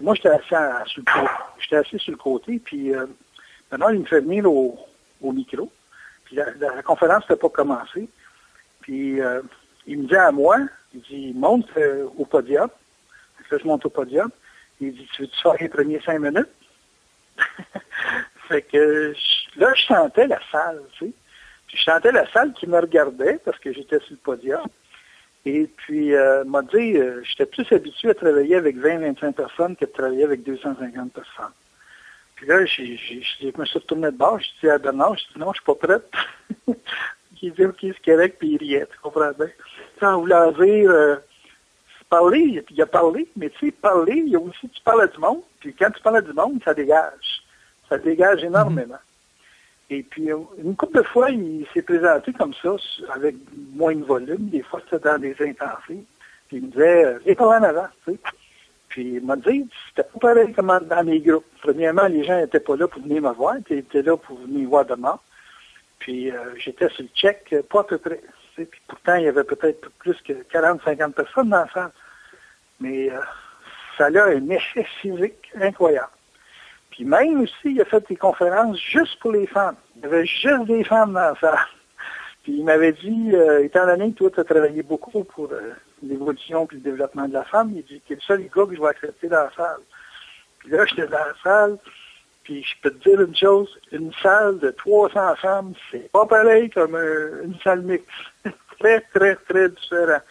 S2: Moi, j'étais assis sur le côté, puis Bernard, il me fait venir au micro. Puis la conférence n'était pas commencée. Puis il me dit à moi, il dit, monte au podium. Là, je monte au podium. Il dit, tu veux-tu faire les premiers 5 minutes? Fait que là, je sentais la salle, tu sais. Puis je sentais la salle qui me regardait parce que j'étais sur le podium. Et puis, m'a dit, j'étais plus habitué à travailler avec 20-25 personnes que de travailler avec 250 personnes. Puis là, je me suis retourné de bord, je dis à Bernard, je dis non, je suis pas prête. Il dit, OK, c'est correct, puis il riait, tu comprends bien. Sans vouloir dire, parler, puis il a parlé, mais tu sais, parler, il y a aussi, tu parles à du monde, puis quand tu parles à du monde, ça dégage. Ça dégage énormément. Et puis, une couple de fois, il s'est présenté comme ça, avec moins de volume. Des fois, c'était dans des intensifs. Puis il me disait, viens pas en avant, tu sais. Puis il m'a dit, c'était pas pareil comme dans mes groupes. Premièrement, les gens n'étaient pas là pour venir me voir, ils étaient là pour venir voir demain. Puis j'étais sur le check, pas à peu près. Tu sais. Puis pourtant, il y avait peut-être plus que 40-50 personnes dans la salle. Mais ça a un effet physique incroyable. Puis même aussi, il a fait des conférences juste pour les femmes. Il y avait juste des femmes dans la salle. Puis il m'avait dit, étant donné que toi, tu as travaillé beaucoup pour l'évolution et le développement de la femme, il dit, t'es le seul gars que je vais accepter dans la salle. Puis là, j'étais dans la salle, puis je peux te dire une chose, une salle de 300 femmes, c'est pas pareil comme une salle mixte. Très, très, très différent.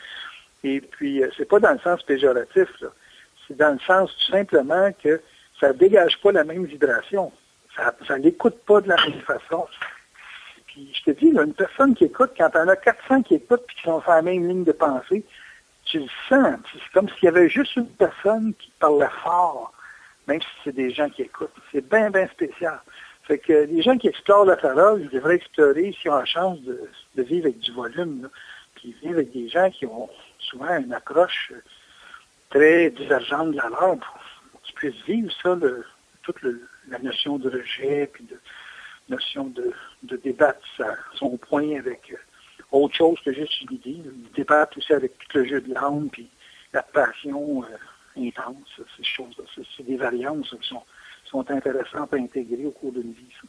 S2: Et puis, c'est pas dans le sens péjoratif, là. C'est dans le sens tout simplement que ça dégage pas la même vibration. Ça l'écoute pas de la même façon. Puis je te dis, là, une personne qui écoute, quand on a 400 qui écoutent et qui sont sur la même ligne de pensée, tu le sens. C'est comme s'il y avait juste une personne qui parlait fort, même si c'est des gens qui écoutent. C'est bien, bien spécial. Fait que les gens qui explorent la parole, ils devraient explorer s'ils ont la chance de vivre avec du volume, là, puis vivre avec des gens qui ont souvent une approche très divergente de la leur pour que tu puisses vivre ça, toute la notion de rejet, puis de notion de débattre son point avec autre chose que juste une idée. Débattre aussi avec tout le jeu de l'âme, puis la passion intense, ces choses-là. C'est des variantes ça, qui sont intéressantes à intégrer au cours d'une vie. Ça.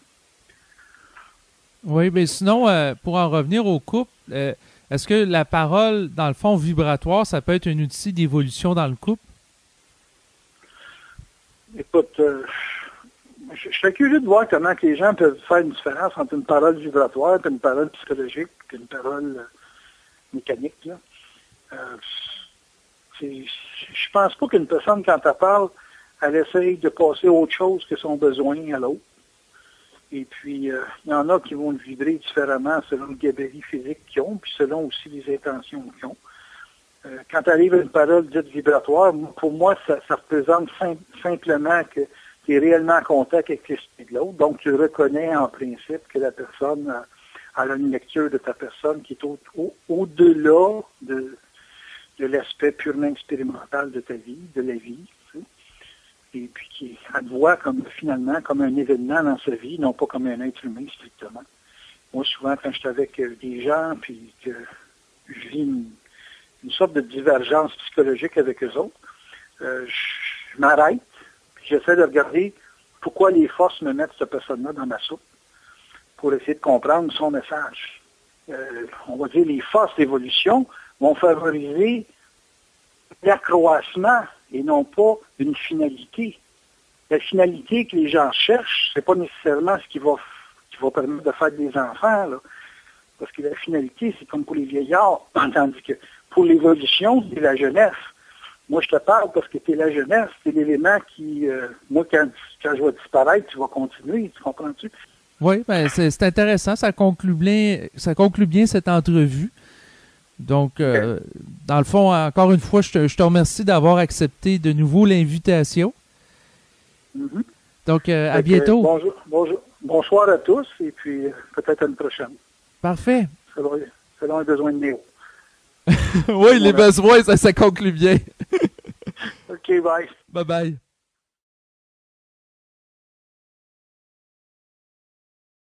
S3: Oui, mais sinon, pour en revenir au couple, est-ce que la parole, dans le fond, vibratoire, ça peut être un outil d'évolution dans le couple?
S2: Écoute, je serais curieux de voir comment que les gens peuvent faire une différence entre une parole vibratoire, puis une parole psychologique, puis une parole mécanique. Là. Je pense pas qu'une personne, quand elle parle, elle essaye de passer autre chose que son besoin à l'autre. Et puis, il y en a qui vont le vibrer différemment selon le gabarit physique qu'ils ont, puis selon aussi les intentions qu'ils ont. Quand arrive une parole dite vibratoire, pour moi, ça représente simplement que tu es réellement en contact avec l'esprit de l'autre. Donc, tu reconnais en principe que la personne a une lecture de ta personne qui est au-delà de l'aspect purement expérimental de ta vie, de la vie. Tu sais. Et puis, elle te voit finalement comme un événement dans sa vie, non pas comme un être humain strictement. Moi, souvent, quand je suis avec des gens, puis que je vis une sorte de divergence psychologique avec eux autres, je m'arrête, puis j'essaie de regarder pourquoi les forces me mettent cette personne-là dans ma soupe pour essayer de comprendre son message. On va dire les forces d'évolution vont favoriser l'accroissement et non pas une finalité. La finalité que les gens cherchent, c'est pas nécessairement ce qui va permettre de faire des enfants, là. Parce que la finalité, c'est comme pour les vieillards, tandis que pour l'évolution, c'est la jeunesse. Moi, je te parle parce que tu es la jeunesse, c'est l'élément qui, moi, quand je vais disparaître, tu vas continuer, tu comprends-tu?
S3: Oui, ben c'est intéressant, ça conclut bien cette entrevue. Donc, dans le fond, encore une fois, je te remercie d'avoir accepté de nouveau l'invitation.
S2: Mhm.
S3: Donc, à bientôt.
S2: Bonsoir à tous et puis peut-être à une prochaine.
S3: Parfait.
S2: Selon un besoin de Néo.
S3: Oui, les besoins, ça conclut bien.
S2: OK, bye.
S3: Bye-bye.